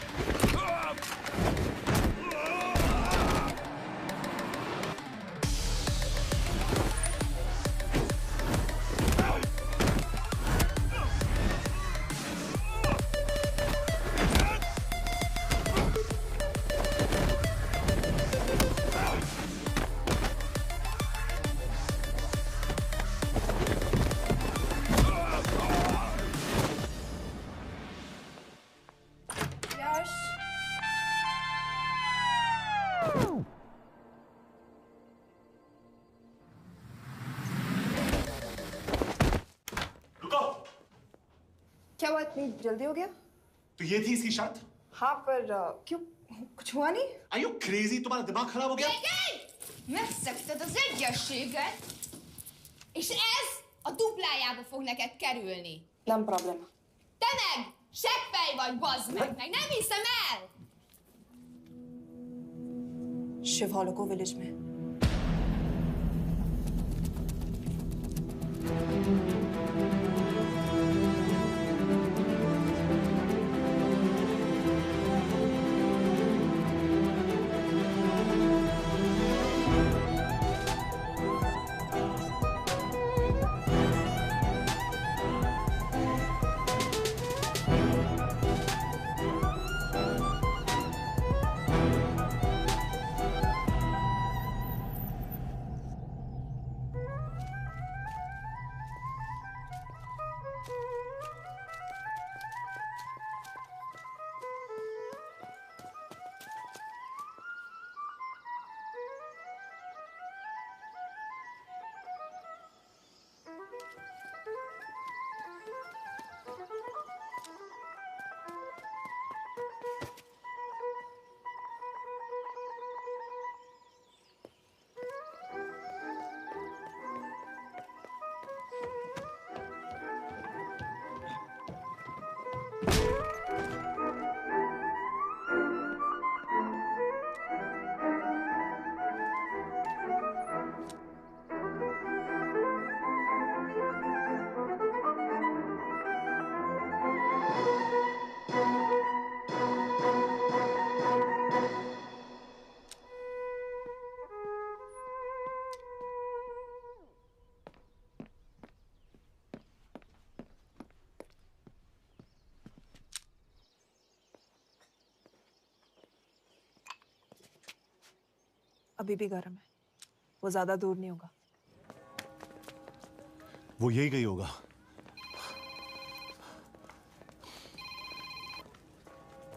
A: क्या हुआ, इतनी जल्दी हो गया?
C: तो ये थी इसकी शर्त?
A: हाँ, पर क्यों? कुछ हुआ नहीं?
C: Are you crazy? तुम्हारा दिमाग खराब हो गया?
N: Megszegted az egyességet, és ez a duplájába fog neked kerülni.
A: Nem probléma.
N: Te meg seggfej vagy, bazd meg! Nem hiszem el!
A: Shiv हॉलोको विलेज में। अभी भी गर्म है, वो ज्यादा दूर नहीं होगा।
C: वो यही कहीं होगा।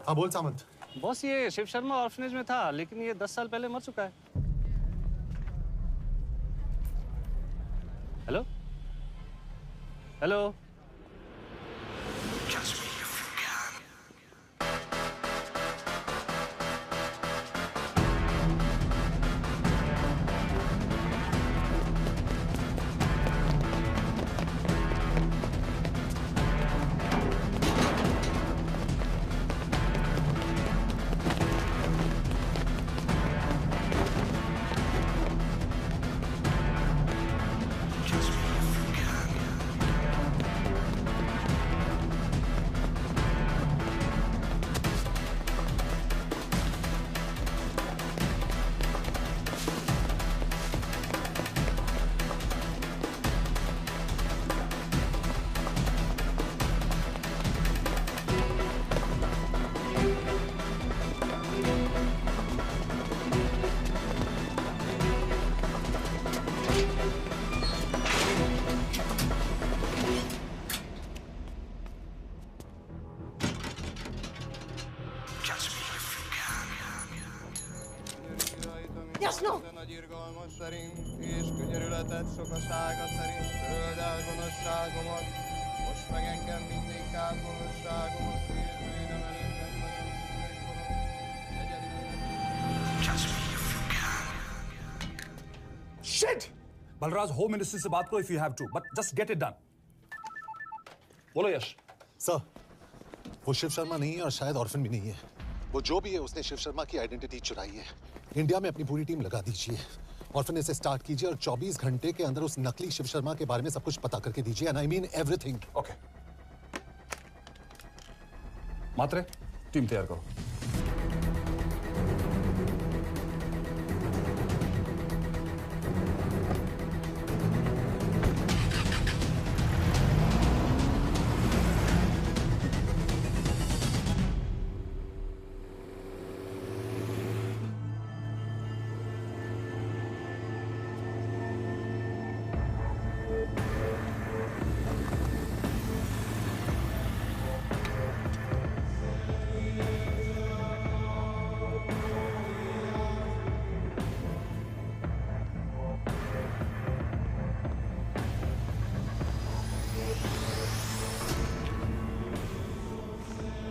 C: हाँ बोल सामंत।
E: बॉस ये शिव शर्मा ऑर्फनेज में था, लेकिन ये 10 साल पहले मर चुका है। Hello hello
A: Jasno!
O: Nagy irgalmas szerint, és könyörületed sokasága szerint töröld el gonoszságomat, most meg engem mindig át gonoszságomat, és védem el engem nagyon
I: Shit! Balraj, home minister से बात करो if you have to, but just get it done. बोलो यश।
C: Sir, वो शिव शर्मा नहीं है और शायद orphan भी नहीं है। वो जो भी है उसने शिव शर्मा की आइडेंटिटी चुराई है। इंडिया में अपनी पूरी टीम लगा दीजिए। ऑर्फन से स्टार्ट कीजिए और 24 घंटे के अंदर उस नकली शिव शर्मा के बारे में सब कुछ पता करके दीजिए। And I mean everything.
I: Okay. Matre, team तैयार करो।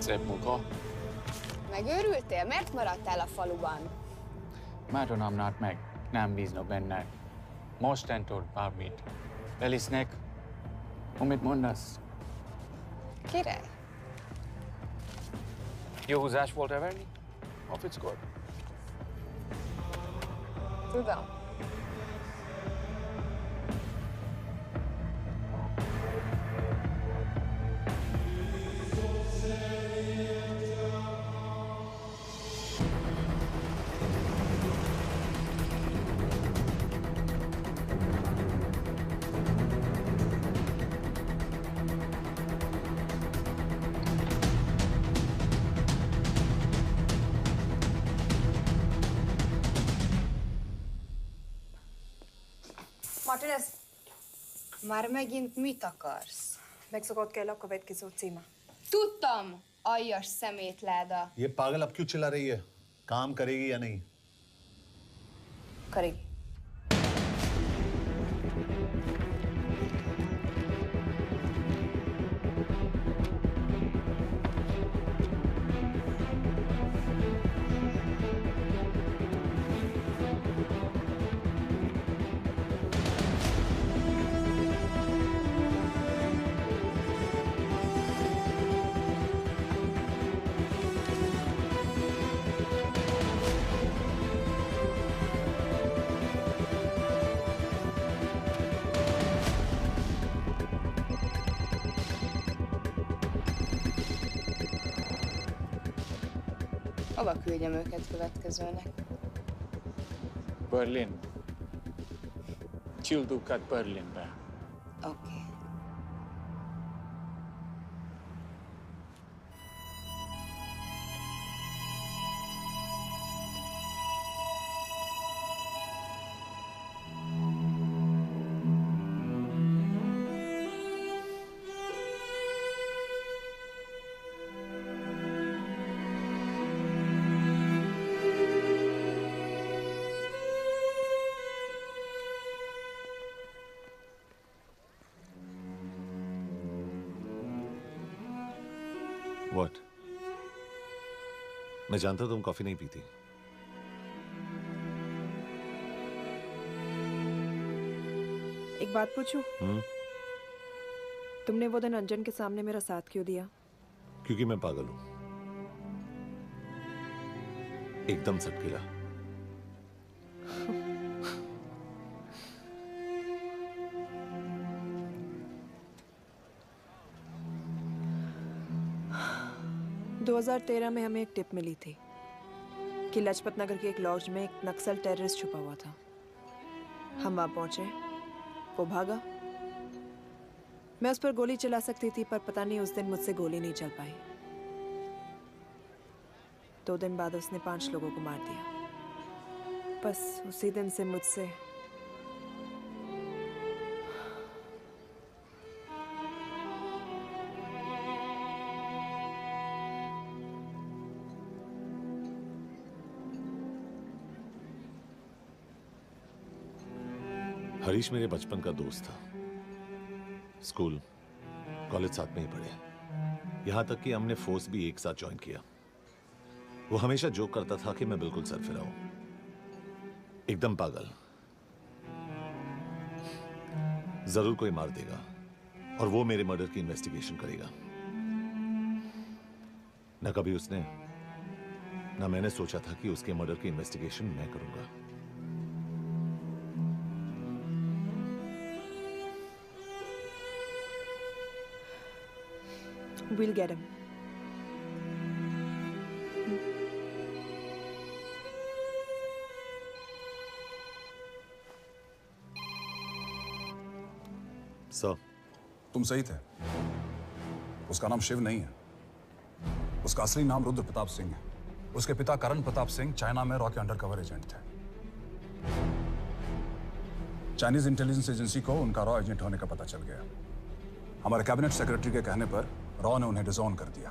F: Szép munka.
N: Megőrültél? Miért maradtál a faluban?
F: Mátonám nát meg, nem bíznak benned. Mostantól bármit. Belisznek, amit mondasz.
N: Király.
F: Jó húzás volt Everly? Off it's good.
N: Tudom.
A: Martinez,
N: Már megint mit akarsz?
A: Mexikót kell a következő címe.
N: Tudtam, aljas szemétláda.
C: ये पागल अब क्यों चिल्ला रही है? काम करेगी या नहीं?
A: करेगी।
N: Hova küldjem őket következőnek?
F: Berlin. Küldőket Berlinbe.
N: Oké.
J: What? मैं जानता तुम कॉफी नहीं पीती।
A: एक बात पूछूं? तुमने वो दिन अंजन के सामने मेरा साथ क्यों दिया?
J: क्योंकि मैं पागल हूं, एकदम सटकिला।
A: – 2013 में हमें एक टिप मिली थी कि लाजपत नगर के एक लॉज में एक नक्सल टेररिस्ट छुपा हुआ था। हम वहां पहुंचे, वो भागा। मैं उस पर गोली चला सकती थी, पर पता नहीं उस दिन मुझसे गोली नहीं चल पाई। 2 दिन बाद उसने 5 लोगों को मार दिया। बस उसी दिन से मुझसे
J: हरीश मेरे बचपन का दोस्त था। स्कूल, कॉलेज साथ में ही पढ़े। यहां तक कि हमने फोर्स भी एक साथ ज्वाइन किया। वो हमेशा जोक करता था कि मैं बिल्कुल सरफिरा हूं। एकदम पागल। जरूर कोई मार देगा और वो मेरे मर्डर की इन्वेस्टिगेशन करेगा। ना कभी उसने, ना मैंने सोचा था कि उसके मर्डर की इन्वेस्टिगेशन मैं करूंगा।
A: We'll get him.
J: सर,
I: तुम सही थे। उसका नाम शिव नहीं है। उसका असली नाम रुद्र प्रताप सिंह है। उसके पिता करण प्रताप सिंह चाइना में रॉ के अंडरकवर एजेंट थे। चाइनीज इंटेलिजेंस एजेंसी को उनका रॉ एजेंट होने का पता चल गया। हमारे कैबिनेट सेक्रेटरी के कहने पर रॉ ने उन्हें डिसऑन कर दिया।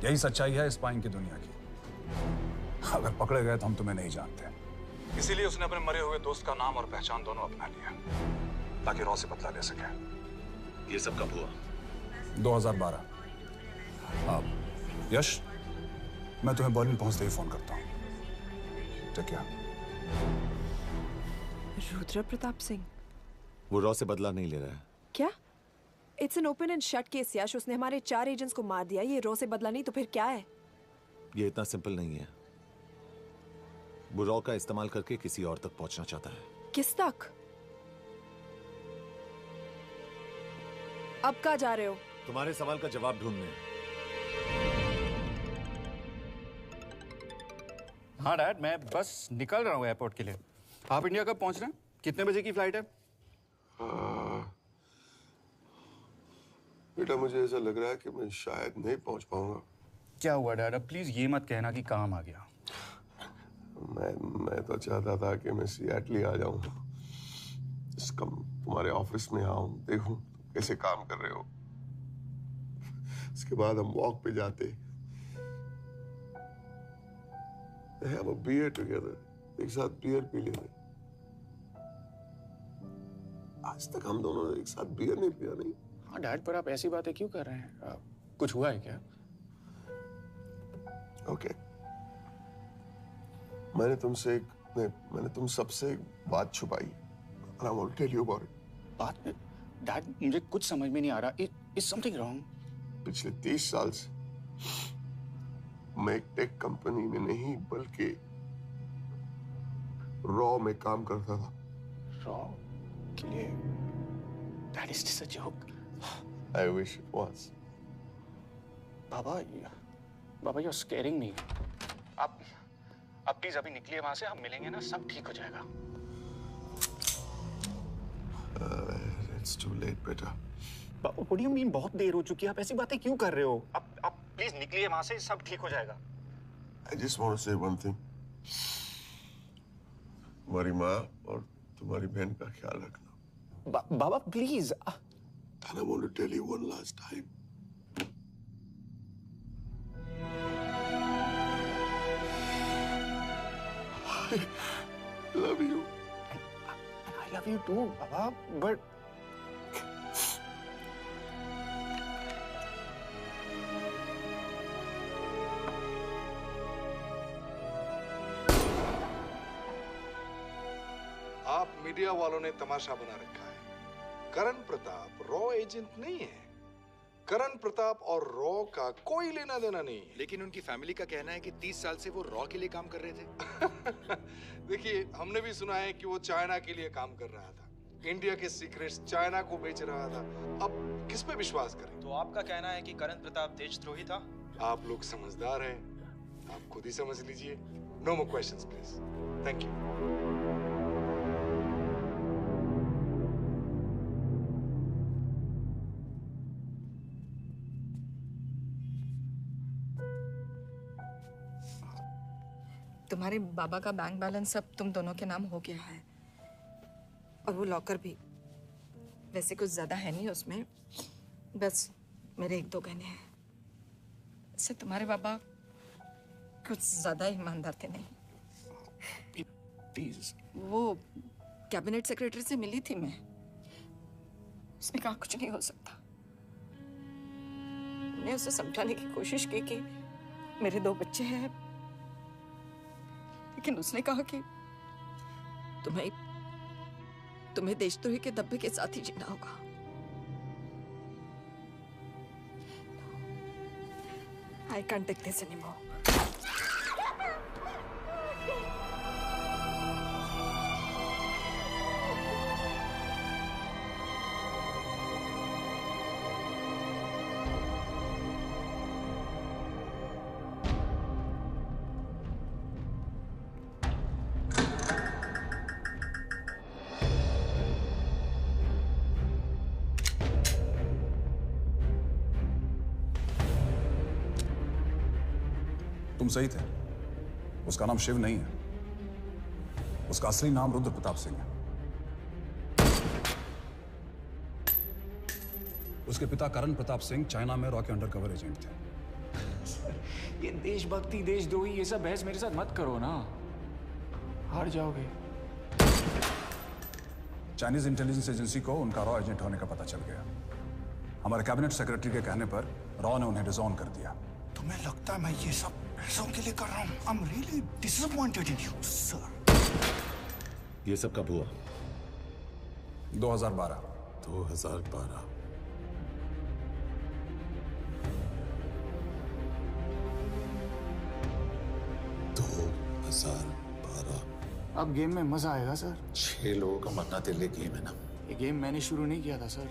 I: यही सच्चाई है स्पाइंग की दुनिया की। अगर पकड़े गए तो हम तुम्हें नहीं जानते, इसीलिए उसने अपने मरे हुए दोस्त का नाम और पहचान दोनों अपना लिया ताकि रॉ से बदला ले सके।
J: ये सब कब हुआ?
I: 2012। यश, मैं तुम्हें बर्लिन पहुंचते ही फोन करता हूँ। ठीक है।
A: रुद्र प्रताप सिंह
J: वो रॉ से बदला नहीं ले रहा है।
A: क्या? It's an open and shut case Yash. उसने हमारे 4 एजेंट्स को मार दिया। ये रॉ से बदला नहीं तो फिर क्या है?
J: ये इतना सिंपल नहीं है। वो रॉ का इस्तेमाल करके किसी और तक पहुंचना चाहता है।
A: किस तक? अब कहाँ जा रहे हो?
J: तुम्हारे सवाल का जवाब ढूंढने।
F: हाँ डैड, मैं बस निकल रहा हूँ एयरपोर्ट के लिए। आप इंडिया कब पहुंच रहे हैं? कितने बजे की फ्लाइट है?
B: बेटा, मुझे ऐसा लग रहा है कि मैं शायद नहीं पहुंच पाऊंगा।
F: क्या हुआ डैड? अब प्लीज ये मत कहना कि काम आ गया।
B: मैं तो चाहता था कि मैं सिएटल आ जाऊं, तुम्हारे ऑफिस में आऊं, देखूं कैसे काम कर रहे हो। इसके बाद हम वॉक पे जाते, have a beer together, एक साथ बियर पी लेते। आज तक हम दोनों ने एक साथ बियर नहीं पिया। नहीं।
F: हाँ डैड, पर आप ऐसी बातें क्यों कर रहे हैं? कुछ हुआ है क्या?
B: ओके। मैंने तुम सबसे एक बात छुपाई। And I want to tell you about it.
F: बात में डैड, मुझे कुछ समझ में नहीं आ रहा। Is something wrong?
B: पिछले 30 साल से मैं एक टेक कंपनी में नहीं बल्कि रॉ में काम करता था।
F: रॉ के लिए? That is just a joke.
B: I wish it was.
F: Baba, you're scaring me. आप प्लीज अभी निकलिए वहां से। हम मिलेंगे ना, सब ठीक हो जाएगा।
B: It's too late, बेटा।
F: What do you mean बहुत देर हो चुकी है? आप ऐसी बातें क्यों कर रहे हो? आप प्लीज निकलिए वहां से, सब ठीक हो जाएगा।
B: I just want to say one thing. तुम्हारी माँ और तुम्हारी बहन का ख्याल रखना।
F: बाबा please.
B: And I want to tell you one last time. I love you.
F: I love you too, Baba, but
P: आप मीडिया वालों ने तमाशा बना रखा है। करण प्रताप रॉ एजेंट नहीं है। करण प्रताप और रॉ का कोई लेना देना नहीं है।
Q: लेकिन उनकी फैमिली का कहना है कि 30 साल से वो रॉ के लिए काम कर रहे थे।
P: देखिए, हमने भी सुना है कि वो चाइना के लिए काम कर रहा था। इंडिया के सीक्रेट्स चाइना को बेच रहा था। अब किस पे विश्वास करें?
Q: तो आपका कहना है कि करण प्रताप देशद्रोही था?
P: आप लोग समझदार हैं, आप खुद ही समझ लीजिए। No more questions please. Thank you.
N: तुम्हारे बाबा का बैंक बैलेंस अब तुम दोनों के नाम हो गया है, और वो लॉकर भी। वैसे कुछ ज्यादा है नहीं उसमें, बस मेरे 1-2 गहने हैं। इससे तुम्हारे बाबा कुछ ज्यादा ईमानदार थे नहीं।
F: प्लीज।
N: वो कैबिनेट सेक्रेटरी से मिली थी मैं, उसने कहा कुछ नहीं हो सकता। मैंने उसे समझाने की कोशिश की कि मेरे 2 बच्चे हैं, लेकिन उसने कहा कि तुम्हें देशद्रोही के दब्बे के साथ ही जीना होगा। I can't take this anymore.
I: तुम सही थे। उसका नाम शिव नहीं है, उसका असली नाम रुद्र प्रताप सिंह है। उसके पिता करण प्रताप सिंह चाइना में रॉ के अंडरकवर एजेंट थे।
F: ये देशभक्ति देशद्रोही ये सब बहस मेरे साथ मत करो ना, हार जाओगे।
I: चाइनीज इंटेलिजेंस एजेंसी को उनका रॉ एजेंट होने का पता चल गया। हमारे कैबिनेट सेक्रेटरी के कहने पर रॉ ने उन्हें डिसऑन कर दिया।
M: तुम्हें लगता है मैं ये सब पैसों के लिए कर रहा हूँ? I'm really disappointed in you, sir.
J: ये सब कब हुआ?
I: 2012।
J: 2012।
F: अब गेम में मजा आएगा सर।
J: 6 लोगों का मरना तेरे लिए गेम है ना?
F: ये गेम मैंने शुरू नहीं किया था सर।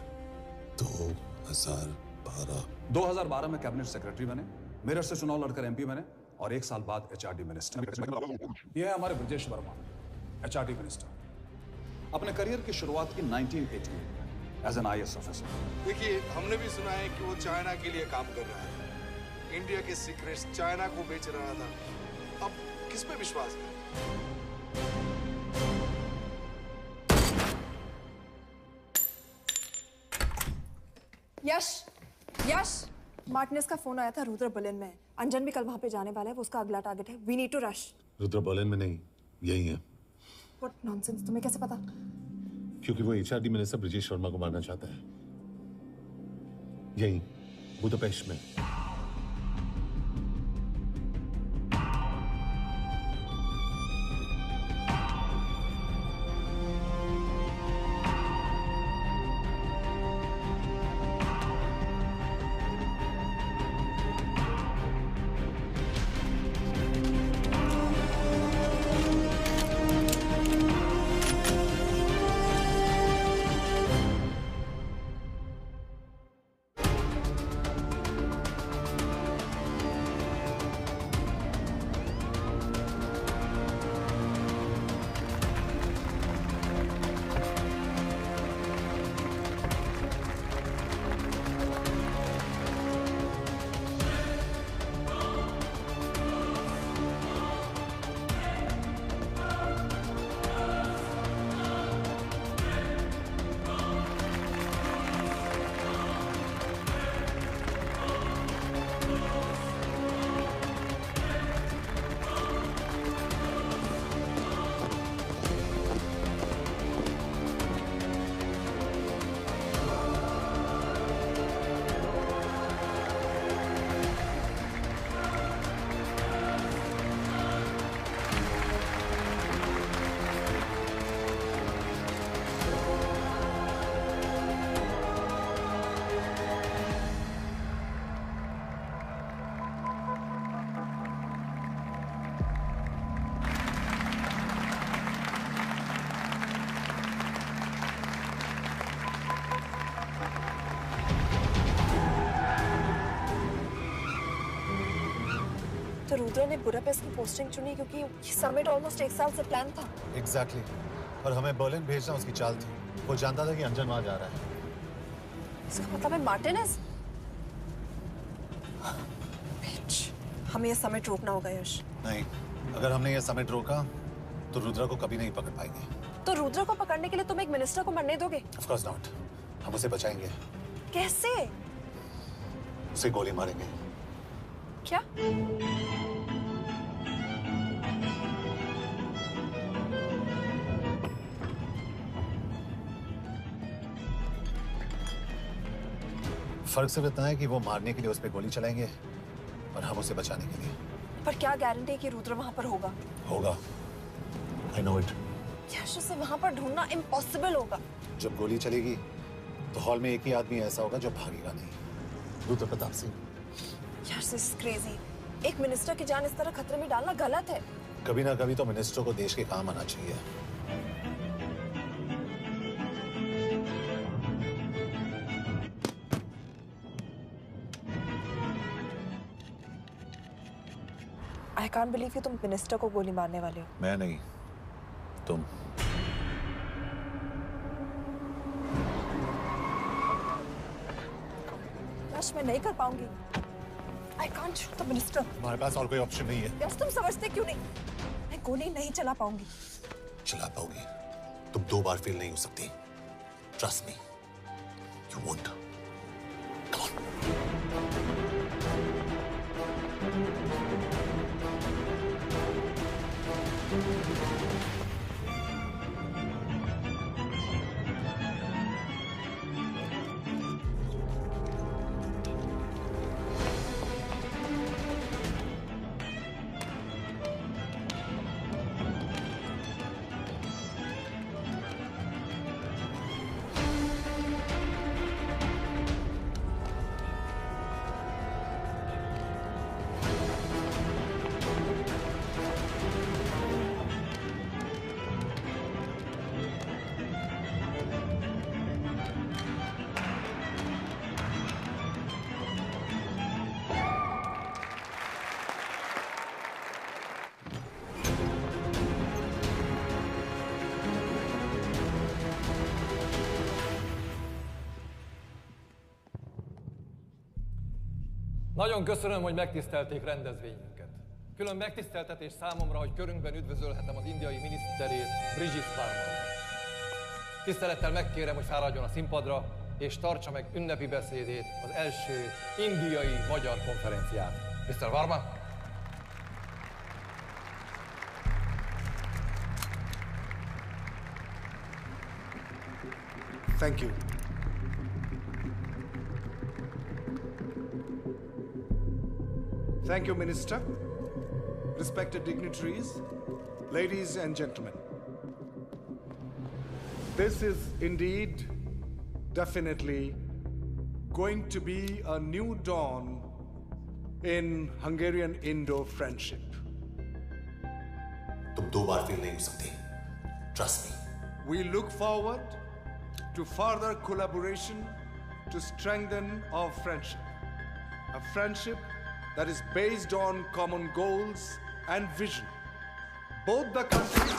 I: 2012 में कैबिनेट सेक्रेटरी बने, मेरठ से चुनाव लड़कर एमपी बने और 1 साल बाद एचआरडी मिनिस्टर। यह है हमारे ब्रजेश वर्मा, एचआरडी मिनिस्टर। अपने करियर की शुरुआत की 1988 एज एन आईएएस ऑफिसर।
P: देखिए, हमने भी सुना है कि वो चाइना के लिए काम कर रहा है, इंडिया के सीक्रेट्स चाइना को बेच रहा था। अब किस पे विश्वास है?
A: यश, मार्टिनेस का फोन आया था, रुद्र बर्लिन में। अंजन भी कल वहां पे जाने वाला है, वो उसका अगला टारगेट है। We need to rush.
J: Rudra Berlin में नहीं, यही है।
A: व्हाट नॉनसेंस, तुम्हें कैसे पता?
J: क्योंकि वो एचआरडी मिनिस्टर ब्रजेश वर्मा को मारना चाहता है, यही बुदापेस्ट में।
A: तो रुद्र ने बुडापेस्ट की पोस्टिंग चुनी क्योंकि ये समिट ऑलमोस्ट 1 साल से प्लान था।
J: एग्जैक्टली। और हमें बर्लिन भेजना उसकी चाल थी। वो जानता था कि अंजन वहां जा रहा है।
A: इसका मतलब है मार्टिनेस? हमें ये समिट रोकना होगा यश।
J: नहीं, अगर हमने ये समिट रोका तो रुद्र को कभी नहीं पकड़ पाएंगे।
A: तो रुद्र को पकड़ने के लिए तुम एक मिनिस्टर को मरने दोगे?
J: Of course not. हम उसे बचाएंगे।
A: कैसे?
J: उसे गोली मारेंगे।
A: क्या?
J: फर्क सिर्फ इतना है कि वो मारने के लिए उस पर गोली चलाएंगे और हम उसे बचाने के लिए।
A: पर क्या गारंटी है कि रुद्र वहां पर होगा?
J: होगा। I know it.
A: यश, उसे वहां पर ढूंढना इम्पॉसिबल होगा।
C: जब गोली चलेगी तो हॉल में एक ही आदमी ऐसा होगा जो भागेगा नहीं। रुद्र प्रताप सिंह।
A: यश, दिस इज क्रेजी। एक मिनिस्टर की जान इस तरह खतरे में डालना गलत है।
C: कभी ना कभी तो मिनिस्टर को देश के काम आना चाहिए।
A: I can't believe कि तुम मिनिस्टर को गोली मारने वाले हो।
C: मैं नहीं, तुम।
A: यश, मैं नहीं कर पाऊंगी। I can't shoot the minister।
C: हमारे पास और कोई ऑप्शन नहीं है।
A: यश, तुम समझते क्यों नहीं? मैं गोली नहीं चला पाऊंगी।
C: चला पाओगी। तुम 2 बार फेल नहीं हो सकती। Trust me, you won't। Come on।
R: Nagyon köszönöm, hogy megtisztelték rendezvényünket. Külön megtiszteltetés számomra, hogy körünkben üdvözölhetem az indiai miniszterét, Brigitte Verma. Tisztelettel megkérem, hogy fáradjon a színpadra, és tartsa meg ünnepi beszédét az első indiai-magyar konferencián. Mr. Verma?
P: Thank you. Thank you, Minister. Respected dignitaries, ladies and gentlemen. This is indeed, definitely, going to be a new dawn in Hungarian-Indo friendship.
C: तुम 2 बार fail नहीं हो सकती। Trust me.
P: We look forward to further collaboration to strengthen our friendship. A friendship that is based on common goals and vision. Both the countries...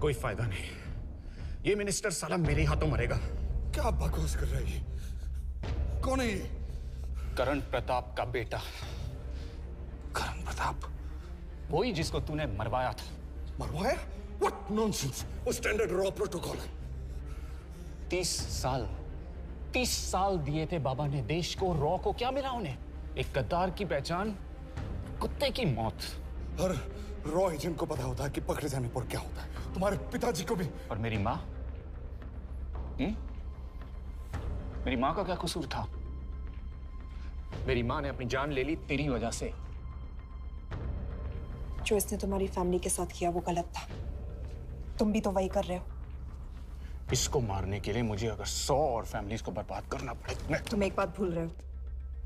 F: कोई फायदा नहीं। ये minister साला मेरे हाथों मरेगा।
C: क्या बकवास कर रहा है ये? कौन है ये?
F: करण प्रताप का बेटा।
C: करण प्रताप?
F: वही जिसको तूने मरवाया था।
C: मरवाया? What nonsense! वो स्टैंडर्ड रॉ प्रोटोकॉल है।
F: 30 साल दिए थे बाबा ने देश को। रॉ को क्या मिला उन्हें? एक गद्दार की पहचान, कुत्ते की मौत।
C: हर रॉ एजेंट को पता होता है कि पकड़े जाने पर क्या होता है। तुम्हारे पिताजी को भी।
F: और मेरी माँ? मेरी माँ का क्या कसूर था? मेरी माँ ने अपनी जान ले ली तेरी वजह से।
A: जो इसने तुम्हारी फैमिली के साथ किया वो गलत था। तुम भी तो वही कर रहे हो।
F: इसको मारने के लिए मुझे अगर 100 और फैमिलीज को बर्बाद करना पड़े।
A: तुम एक बात भूल रहे हो,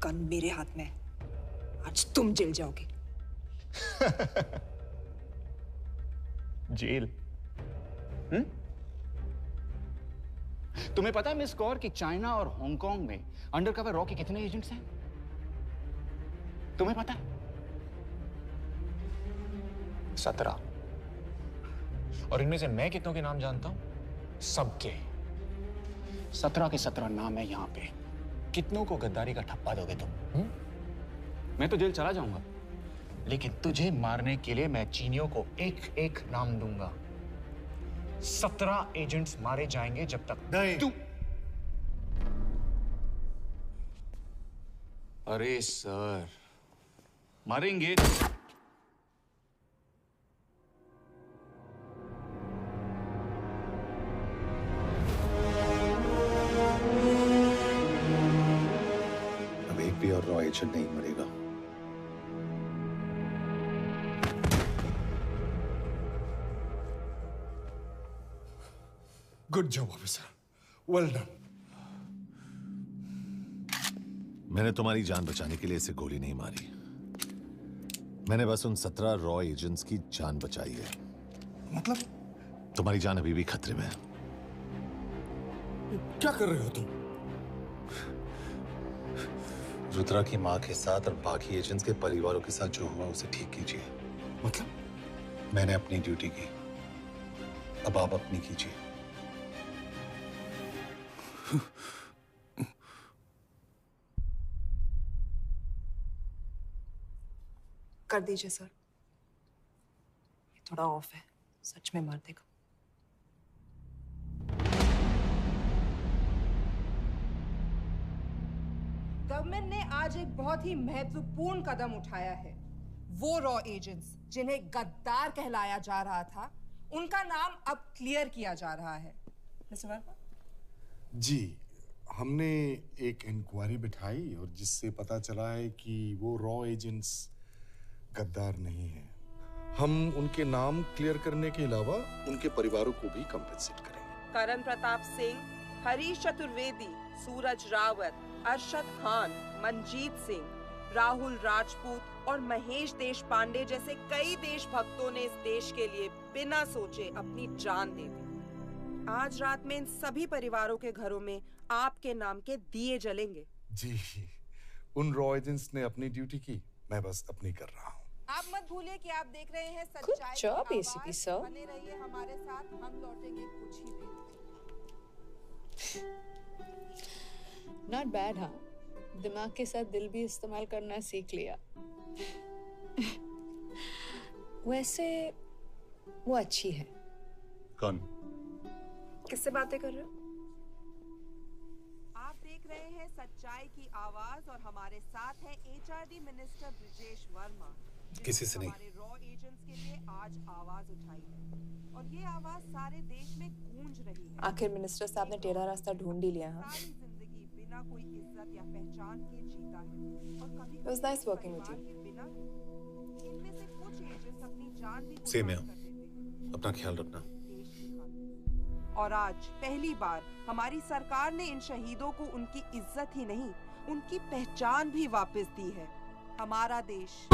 A: गन मेरे हाथ में है। आज तुम जेल जाओगे।
F: जेल? तुम्हें पता है मिस कौर कि चाइना और हांगकांग में अंडरकवर रॉ के कितने एजेंट्स हैं? तुम्हें पता है? 17। और इनमें से मैं कितनों के नाम जानता हूं? सबके। 17 के 17 नाम है यहां पे। कितनों को गद्दारी का ठप्पा दोगे तुम? मैं तो जेल चला जाऊंगा, लेकिन तुझे मारने के लिए मैं चीनियों को एक एक नाम दूंगा। 17 एजेंट्स मारे जाएंगे जब तक
C: नहीं।
F: तू। अरे सर, मारेंगे।
J: अब एक भी और रॉ एजेंट नहीं मरेगा।
C: Good job officer, well done.
J: मैंने तुम्हारी जान बचाने के लिए इसे गोली नहीं मारी। मैंने बस उन 17 रॉ एजेंट्स की जान बचाई है।
C: मतलब?
J: तुम्हारी जान अभी भी खतरे में है।
C: क्या कर रहे हो तुम?
J: रुद्रा की मां के साथ और बाकी एजेंट्स के परिवारों के साथ जो हुआ उसे ठीक कीजिए।
C: मतलब?
J: मैंने अपनी ड्यूटी की, अब आप अपनी कीजिए।
A: कर दीजिए सर। ये थोड़ा ऑफ है, सच में मार देगा।
N: गवर्नमेंट ने आज एक बहुत ही महत्वपूर्ण कदम उठाया है। वो रॉ एजेंट्स जिन्हें गद्दार कहलाया जा रहा था, उनका नाम अब क्लियर किया जा रहा है। मिस्टर वर्मा?
C: जी, हमने एक इंक्वायरी बिठाई और जिससे पता चला है कि वो रॉ एजेंट्स गद्दार नहीं हैं। हम उनके नाम क्लियर करने के अलावा उनके परिवारों को भी कंपेंसेट करेंगे।
S: करण प्रताप सिंह, हरीश चतुर्वेदी, सूरज रावत, अरशद खान, मनजीत सिंह, राहुल राजपूत और महेश देशपांडे जैसे कई देशभक्तों ने इस देश के लिए बिना सोचे अपनी जान दे दी। आज रात में इन सभी परिवारों के घरों में आपके नाम के दिए जलेंगे।
C: जी, उन रॉ एजेंट्स ने अपनी ड्यूटी की, मैं बस अपनी कर रहा हूँ।
N: आप मत भूलिए कि आप देख रहे हैं सच्चाई की
H: job,
N: आवाज।
H: ACP sir.
N: बने रहिए हमारे साथ, हम लौटेंगे कुछ ही देर।
H: Not bad, हाँ? दिमाग के साथ दिल भी इस्तेमाल करना सीख लिया। वैसे वो अच्छी है।
J: कौन?
A: किससे बातें कर रहे हो?
S: आप देख रहे हैं सच्चाई की आवाज और हमारे साथ है एचआरडी मिनिस्टर ब्रिजेश वर्मा,
J: किसी से नहीं।
S: हमारे रॉ एजेंट्स के लिए आज आवाज उठाई है और ये आवाज सारे देश में गूंज रही है।
A: आखिर मिनिस्टर साहब ने टेढ़ा रास्ता ढूंढ ही लिया। हाँ,
S: सारी जिंदगी बिना कोई इज्जत या पहचान के जीता है और कभी
A: It was nice working with you.
S: बिना इनमें से कुछ एजेंट्स अपनी जान भी
J: सेम है।
S: कुर्बान कर देते हैं
J: अपना ख्याल रखना।
S: देश की खातिर। और आज पहली बार हमारी सरकार ने इन शहीदों को उनकी इज्जत ही नहीं, उनकी पहचान भी वापस दी है। हमारा देश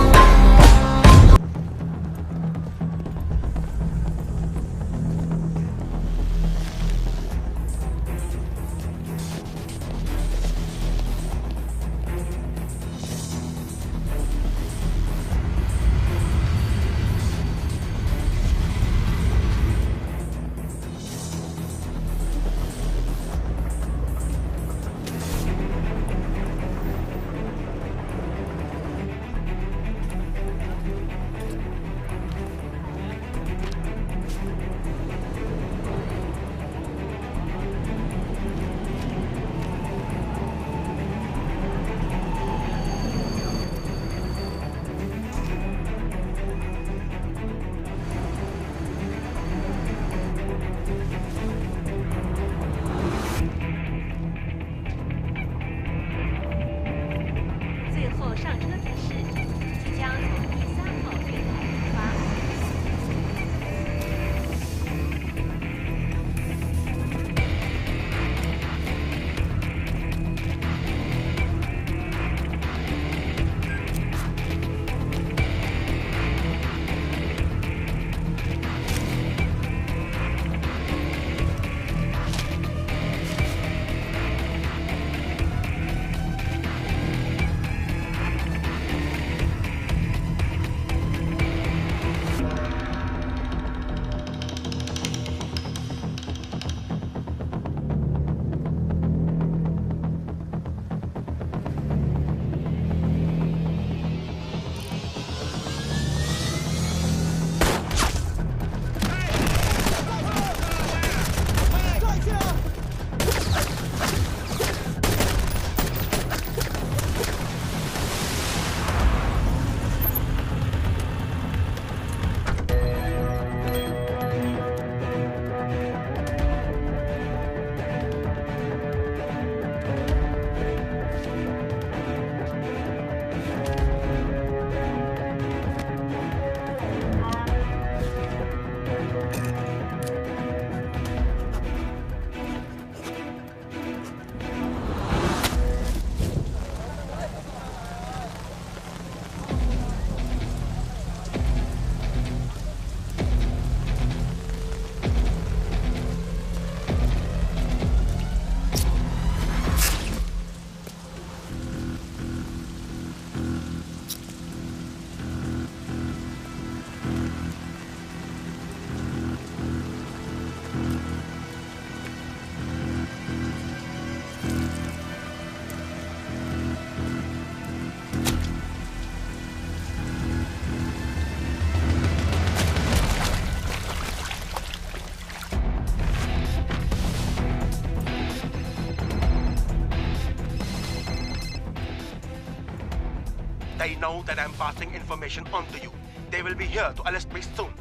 G: They know that I'm passing information on to you. They will be here to arrest me soon.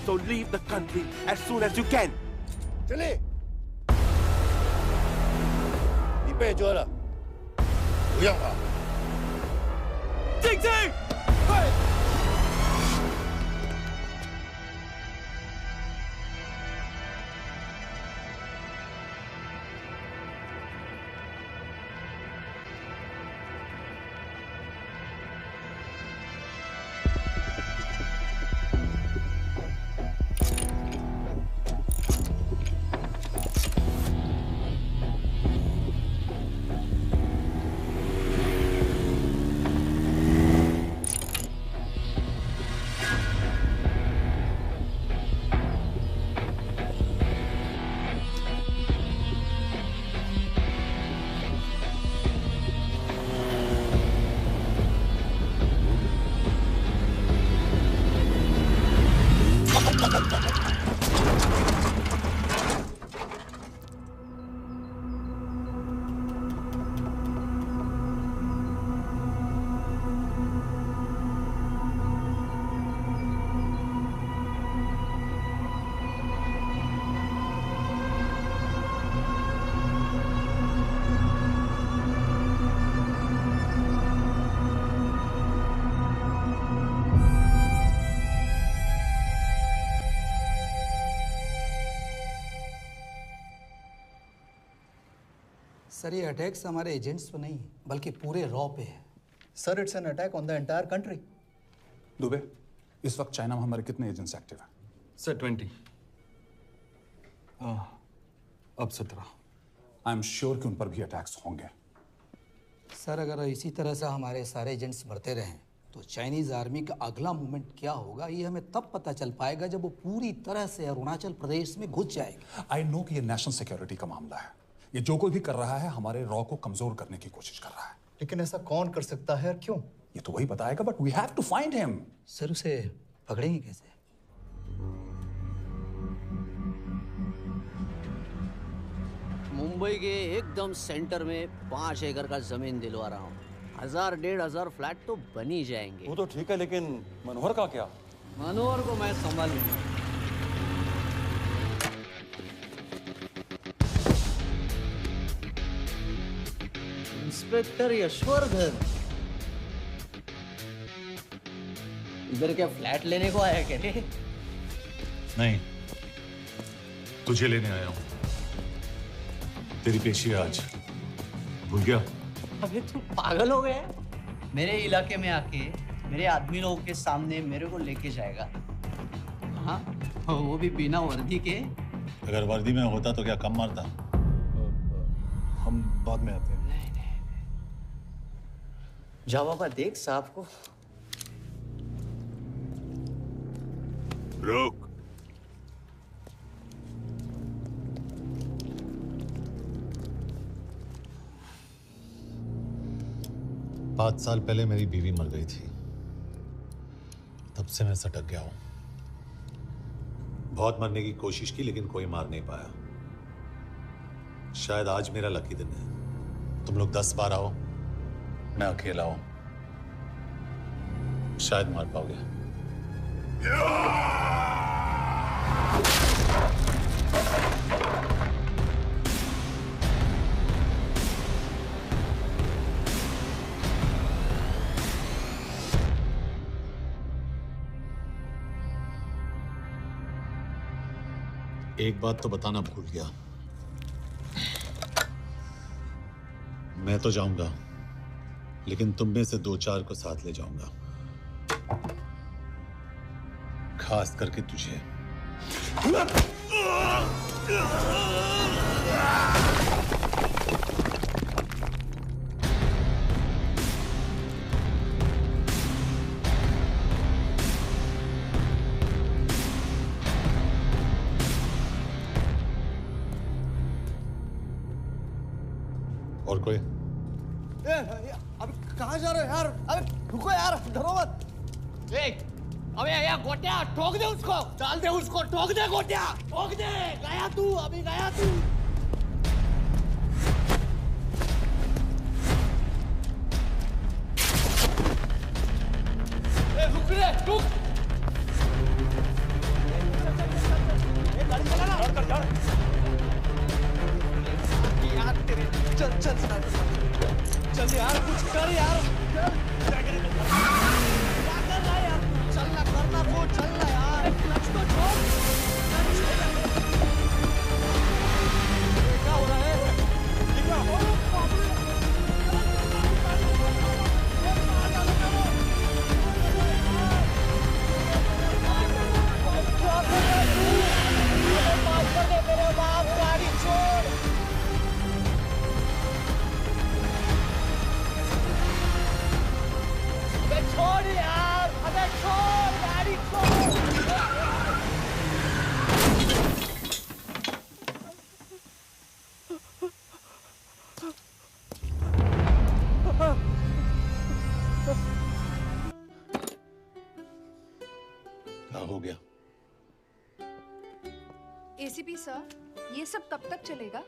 G: So leave the country as soon as you can.
C: चले।你被捉了，不要跑。
G: 静静，
C: 快！
M: सर ये अटैक्स हमारे एजेंट्स पे नहीं बल्कि पूरे रॉ पे है। Sir it's an attack on the entire country.
F: Dubey, इस वक्त चाइना में हमारे कितने एजेंट्स एक्टिव हैं?
I: सर 20। अब 17।
F: आई एम श्योर कि उन पर भी अटैक्स होंगे।
M: सर अगर इसी तरह से हमारे सारे एजेंट्स बढ़ते रहें तो चाइनीज आर्मी का अगला मूवमेंट क्या होगा ये हमें तब पता चल पाएगा जब वो पूरी तरह से अरुणाचल प्रदेश में घुस जाएगा।
F: आई नो कि ये नेशनल सिक्योरिटी का मामला है। ये जो कोई भी कर रहा है हमारे रॉ को कमजोर करने की कोशिश कर रहा है।
M: लेकिन ऐसा कौन कर सकता है और क्यों?
F: ये तो वही बताएगा, but we have to find him.
M: Sir उसे पकड़ेंगे कैसे?
T: मुंबई के एकदम सेंटर में 5 एकड़ का जमीन दिलवा रहा हूँ। 1000-1500 फ्लैट तो बन ही जाएंगे।
I: वो तो ठीक है, लेकिन मनोहर का क्या?
T: मनोहर को मैं संभालूंगा। इंस्पेक्टर यशवर्धन, इधर क्या फ्लैट लेने को आया क्या?
J: नहीं, तुझे लेने आया हूं। तेरी पेशी आज भूल गया?
T: अबे तुम पागल हो गए? मेरे इलाके में आके मेरे आदमी लोगों के सामने मेरे को लेके जाएगा? हाँ, वो भी बिना वर्दी के।
J: अगर वर्दी में होता तो क्या कम मारता?
I: हम बाद में आते हैं।
T: जाओ बाबा, देख साहब को।
J: रुक। पाँच साल पहले मेरी बीवी मर गई थी। तब से मैं सटक गया हूं। बहुत मरने की कोशिश की लेकिन कोई मार नहीं पाया। शायद आज मेरा लकी दिन है। तुम लोग 10 बार आओ, मैं अकेला हूं, शायद मार पाओगे। एक बात तो बताना भूल गया, मैं तो जाऊंगा लेकिन तुम में से 2-4 को साथ ले जाऊंगा, खास करके तुझे। और कोई?
T: अबे कहाँ जा रहे हो यार? अबे रुको यार, डरो मत। अबे यार गोटिया, ठोक दे उसको, डाल दे उसको, ठोक दे गोटिया, ठोक दे। गया तू, अभी गया तू। चल चल चल यार, कुछ कर यार। क्या कर रहा है यार? चलना करना को चलना यार, क्लच तो छोड़। क्या हो रहा है? क्या हो रहा है? मेरे बाप, गाड़ी छोड़। अबे छोड़ यार, अबे छोड़, गाड़ी छोड़।
J: क्या हो गया?
H: एसीपी सर, ये सब कब तक चलेगा?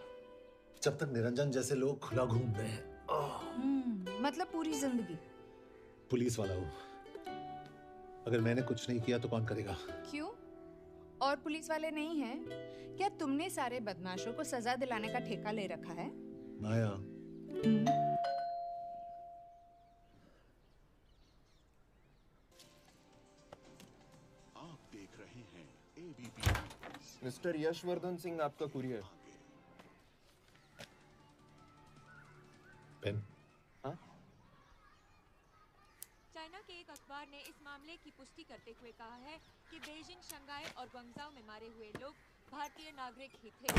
J: जब तक निरंजन जैसे लोग खुला घूम रहे हैं।
H: मतलब पूरी जिंदगी?
J: पुलिस वाला हूँ, अगर मैंने कुछ नहीं किया तो कौन करेगा?
H: क्यों? और पुलिस वाले नहीं हैं? क्या तुमने सारे बदमाशों को सजा दिलाने का ठेका ले रखा है?
J: माया,
U: आप देख रहे हैं ABP।
L: मिस्टर यशवर्धन सिंह, आपका कुरियर।
J: पेन।
L: हाँ?
V: चाइना के एक अखबार ने इस मामले की पुष्टि करते हुए कहा है कि बीजिंग, शंघाई और ग्वांगझाओ में मारे हुए लोग भारतीय नागरिक ही थे।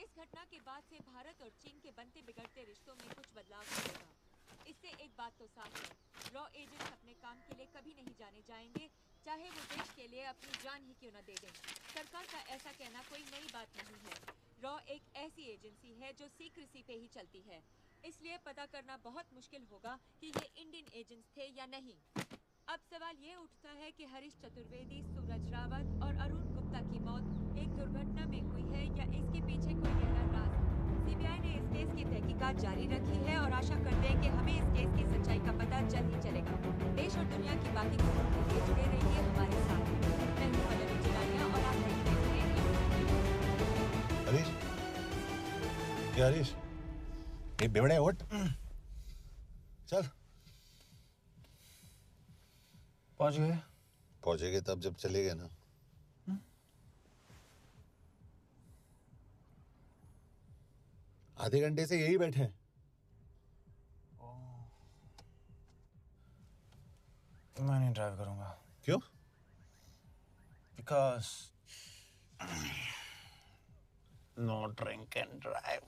V: इस घटना के बाद से भारत और चीन के बनते बिगड़ते रिश्तों में कुछ बदलाव होगा। इससे एक बात तो साफ है, रॉ एजेंट्स अपने काम के लिए कभी नहीं जाने जाएंगे, चाहे वो देश के लिए अपनी जान ही क्यों न दे दें। सरकार का ऐसा कहना कोई नई बात नहीं है। रॉ एक ऐसी एजेंसी है जो सीक्रेसी पे ही चलती है, इसलिए पता करना बहुत मुश्किल होगा कि ये इंडियन एजेंट्स थे या नहीं। अब सवाल ये उठता है कि हरीश चतुर्वेदी, सूरज रावत और अरुण गुप्ता की मौत एक दुर्घटना में हुई है या इसके पीछे कोई गहरा राज। सीबीआई ने इस केस की तहकीकात जारी रखी है और आशा करते हैं कि हमें इस केस की सच्चाई का पता जल्द ही चलेगा। देश और दुनिया की बाकी खबरों के लिए जुड़े रहिए हमारे साथ। मैं हूं पल्लवी चिरानिया और आप देख रहे हैं
J: हरीश, क्या हरीश? ये बेवड़े उठ, चल।
F: पहुंच गए?
J: पहुंचेंगे तब जब चलेंगे ना। आधे घंटे से यही बैठे हैं।
G: मैं नहीं ड्राइव करूंगा।
J: क्यों?
G: Because no drink and drive.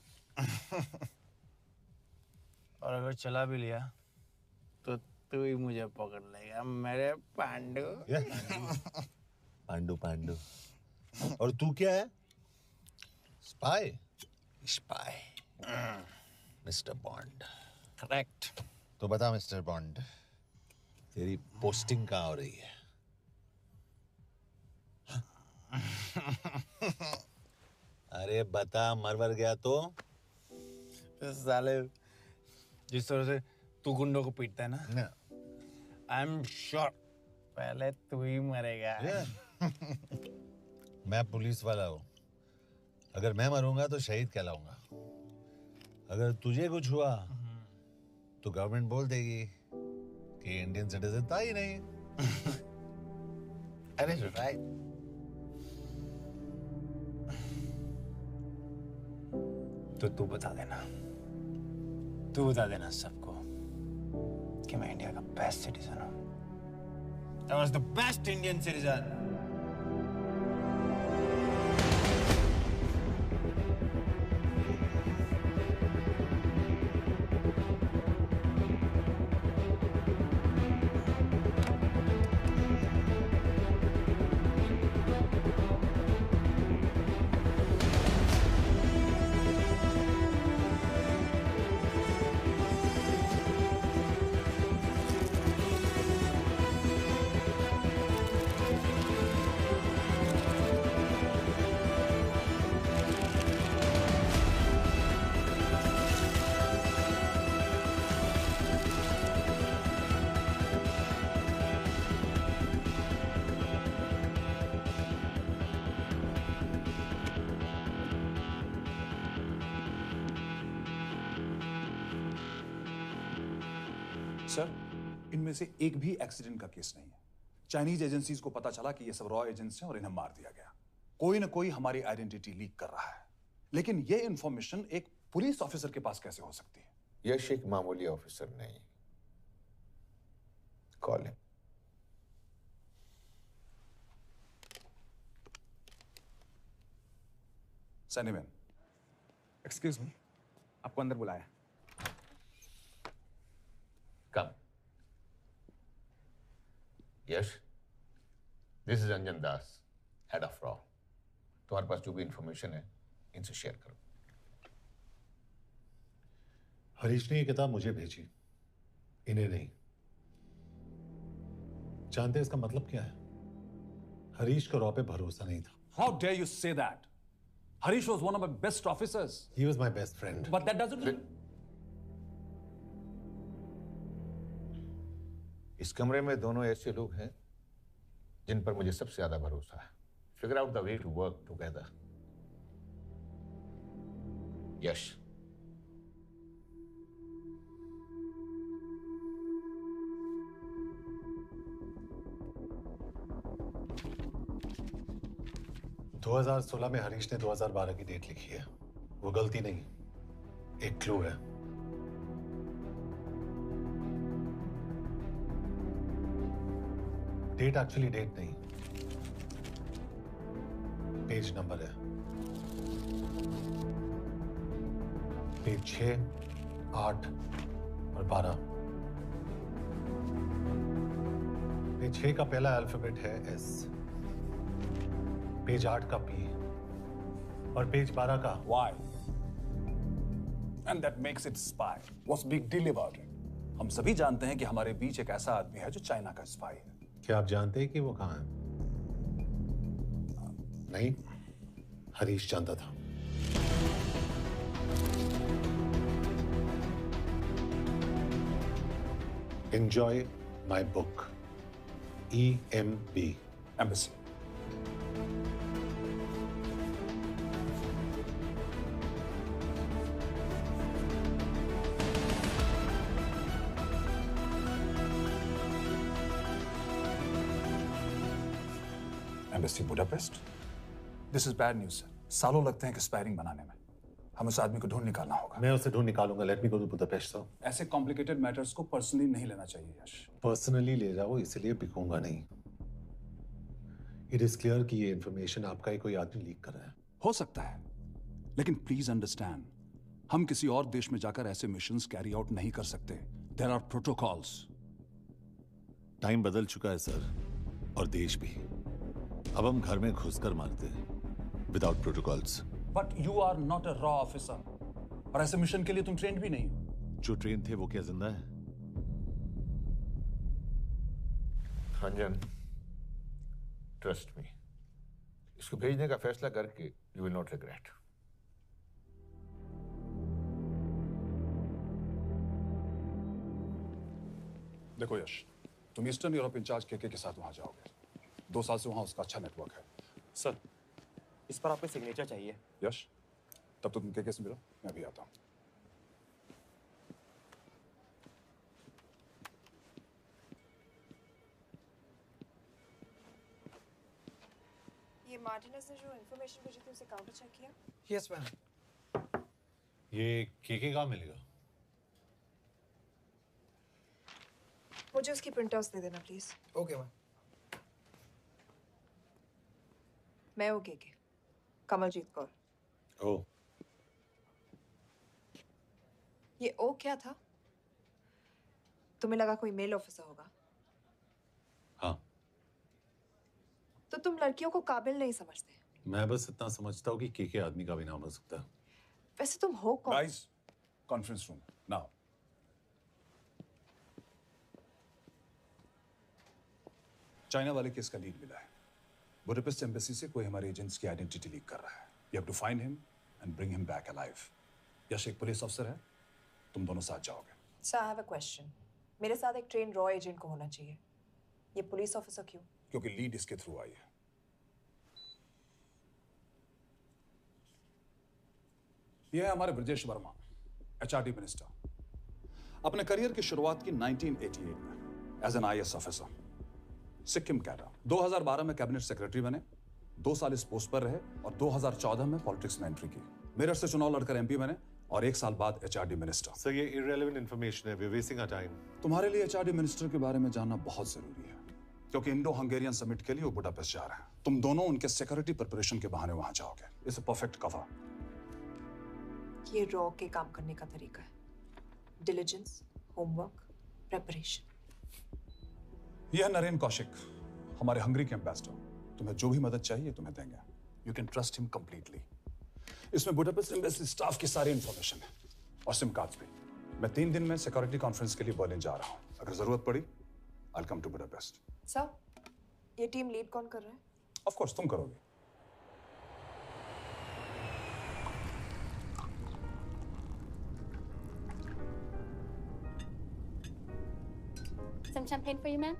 G: और अगर चला भी लिया तो तू ही मुझे पकड़ लेगा, मेरे पांडु।
J: पांडु पांडु। और तू क्या है? Spy?
G: Spy.
J: Mister bond.
G: Correct.
J: तो बता मिस्टर बॉन्ड, तेरी पोस्टिंग कहाँ हो रही है? अरे बता, मरवर गया तो?
G: साले, जिस तरह से तू गुंडों को पीटता है ना, आई एम श्योर पहले तू ही मरेगा।
J: मैं पुलिस वाला हूँ, अगर मैं मरूंगा तो शहीद कहलाऊंगा। अगर तुझे कुछ हुआ तो गवर्नमेंट बोल देगी कि इंडियन सिटीजन था ही नहीं।
G: अरे राइट। तो तू बता देना सबको कि मैं इंडिया का बेस्ट सिटीजन हूं। I was the best Indian citizen.
I: Sir, इनमें से एक भी एक्सीडेंट का केस नहीं है। चाइनीज एजेंसीज को पता चला कि ये सब रॉ एजेंट्स हैं और इन्हें मार दिया गया। कोई ना कोई हमारी आइडेंटिटी लीक कर रहा है, लेकिन ये इंफॉर्मेशन एक पुलिस ऑफिसर के पास कैसे हो सकती है?
D: यश एक मामूली ऑफिसर नहीं। Call him.
I: सैनिमैन,
E: एक्सक्यूज मी, आपको अंदर बुलाया।
D: Come. Yash, this is Anjan Das, head of रॉ। तुम्हारे पास जो भी इंफॉर्मेशन है इनसे शेयर करो।
J: हरीश ने ये किताब मुझे भेजी, इन्हें नहीं। जानते हैं इसका मतलब क्या है? हरीश को रॉ पे भरोसा नहीं था।
I: How dare you say that? Harish was one of my best officers.
J: He was my best friend.
I: But that doesn't.
D: इस कमरे में दोनों ऐसे लोग हैं जिन पर मुझे सबसे ज्यादा भरोसा है। Figure out the way to work together. यश,
J: – 2016 में हरीश ने 2012 की डेट लिखी है। वो गलती नहीं, एक क्लू है। डेट एक्चुअली डेट नहीं, पेज नंबर है। पेज 6, 8 और 12। पेज 6 का पहला अल्फाबेट है एस, पेज 8 का पी और पेज 12 का
I: Y. And that makes it spy. What's big deal about it? हम सभी जानते हैं कि हमारे बीच एक ऐसा आदमी है जो चाइना का स्पाई है।
J: क्या आप जानते हैं कि वो कहाँ है? नहीं, हरीश जानता था। Enjoy my book. EMB.
I: Embassy. Embassy Budapest? This is bad news, sir. सालों लगते हैं एक्सपायरिंग बनाने में। हमें उस आदमी को ढूंढ निकालना होगा।
J: मैं उसे ढूंढ निकालूंगा। Let me go to Budapest sir.
I: ऐसे कॉम्प्लिकेटेड मैटर्स को पर्सनली नहीं लेना चाहिए यश।
J: पर्सनली ले जाओ, इसलिए बिकूंगा नहीं। इट इज क्लियर कि ये इंफॉर्मेशन आपका ही कोई आदमी लीक कर रहा है।
I: हो सकता है, लेकिन प्लीज अंडरस्टैंड, हम किसी और देश में जाकर ऐसे मिशंस कैरी आउट नहीं कर सकते। There are protocols.
J: टाइम बदल चुका है सर, और देश भी। अब हम घर में घुसकर मारते हैं without protocols.
I: But you are not a रॉ ऑफिसर, और ऐसे मिशन के लिए तुम ट्रेंड भी नहीं हो।
J: जो ट्रेन थे वो क्या जिंदा है?
D: अंजन, ट्रस्ट मी, इसको भेजने का फैसला करके यू विल नॉट रिग्रेट।
I: देखो यश, तुम ईस्टर्न यूरोप इंचार्ज के साथ वहां जाओगे। 2 साल से वहां उसका अच्छा नेटवर्क है।
E: सर, इस पर आपको सिग्नेचर चाहिए।
I: यश, तब तो तुम के से मिलो, मैं भी आता हूं।
A: ये मार्टिनेज ने जो इंफॉर्मेशन भेजी थी उसे काउंटर चेक किया?
T: Yes ma'am.
J: ये के कहाँ मिलेगा?
A: मुझे उसकी प्रिंटआउट्स दे देना प्लीज।
T: Okay ma'am.
A: मैं हूँ के कमलजीत कौर।
J: ओ,
A: ये ओ क्या था? तुम्हें लगा कोई मेल ऑफिसर होगा?
J: हाँ।
A: तो तुम लड़कियों को काबिल नहीं समझते?
J: मैं बस इतना समझता हूँ कि के आदमी का भी नाम हो सकता है।
A: वैसे तुम हो कौन?
I: Guys, conference room now. China वाले केस का लीड मिला है। बुडापेस्ट एम्बेसी से कोई हमारे एजेंट्स की आइडेंटिटी लीक कर रहा है। You have to find him and bring him back alive. यश एक पुलिस अफसर है, तुम दोनों साथ जाओगे।
A: Sir, I have a question. मेरे साथ एक ट्रेन रॉ एजेंट को होना चाहिए। ये पुलिस ऑफिसर क्यों?
I: क्योंकि लीड इसके थ्रू आई है। ये है हमारे ब्रजेश वर्मा, HRD मिनिस्टर। अपने करियर की शुरुआत की 1988 में as an IAS officer Sikkim cadre. 2012 में कैबिनेट सेक्रेटरी बने, 2 साल इस पोस्ट पर रहे और 2014 में पॉलिटिक्स में एंट्री की। मेरठ से चुनाव लड़कर MP बने और 1 साल बाद HRD मिनिस्टर।
J: सर ये irrelevant information है, we're wasting our time।
I: तुम्हारे लिए HRD मिनिस्टर के बारे में जानना बहुत जरूरी है, क्योंकि इंडो हंगेरियन समिट के लिए वो बुडापेस्ट जा रहे हैं। तुम दोनों उनके सिक्योरिटी प्रिपरेशन के बहाने वहां जाओगे। It's a perfect cover.
A: ये रॉ के काम करने का तरीका है, डिलिजेंस, होमवर्क, प्रेपरेशन।
I: यह नरेन कौशिक, हमारे हंगरी के एम्बेसडर। तुम्हें जो भी मदद चाहिए तुम्हें देंगे। You can trust him completely. इसमें बुडापेस्ट एम्बेसी स्टाफ की सारी इंफॉर्मेशन है और सिम कार्ड्स भी। मैं 3 दिन में सिक्योरिटी कॉन्फ्रेंस के लिए बर्लिन जा रहा हूँ। अगर जरूरत पड़ी आई कम टू बुडापेस्ट।
A: सर, ये टीम लीड कौन कर रहा है?
I: ऑफ कोर्स तुम करोगे।
K: Some champagne for you, ma'am?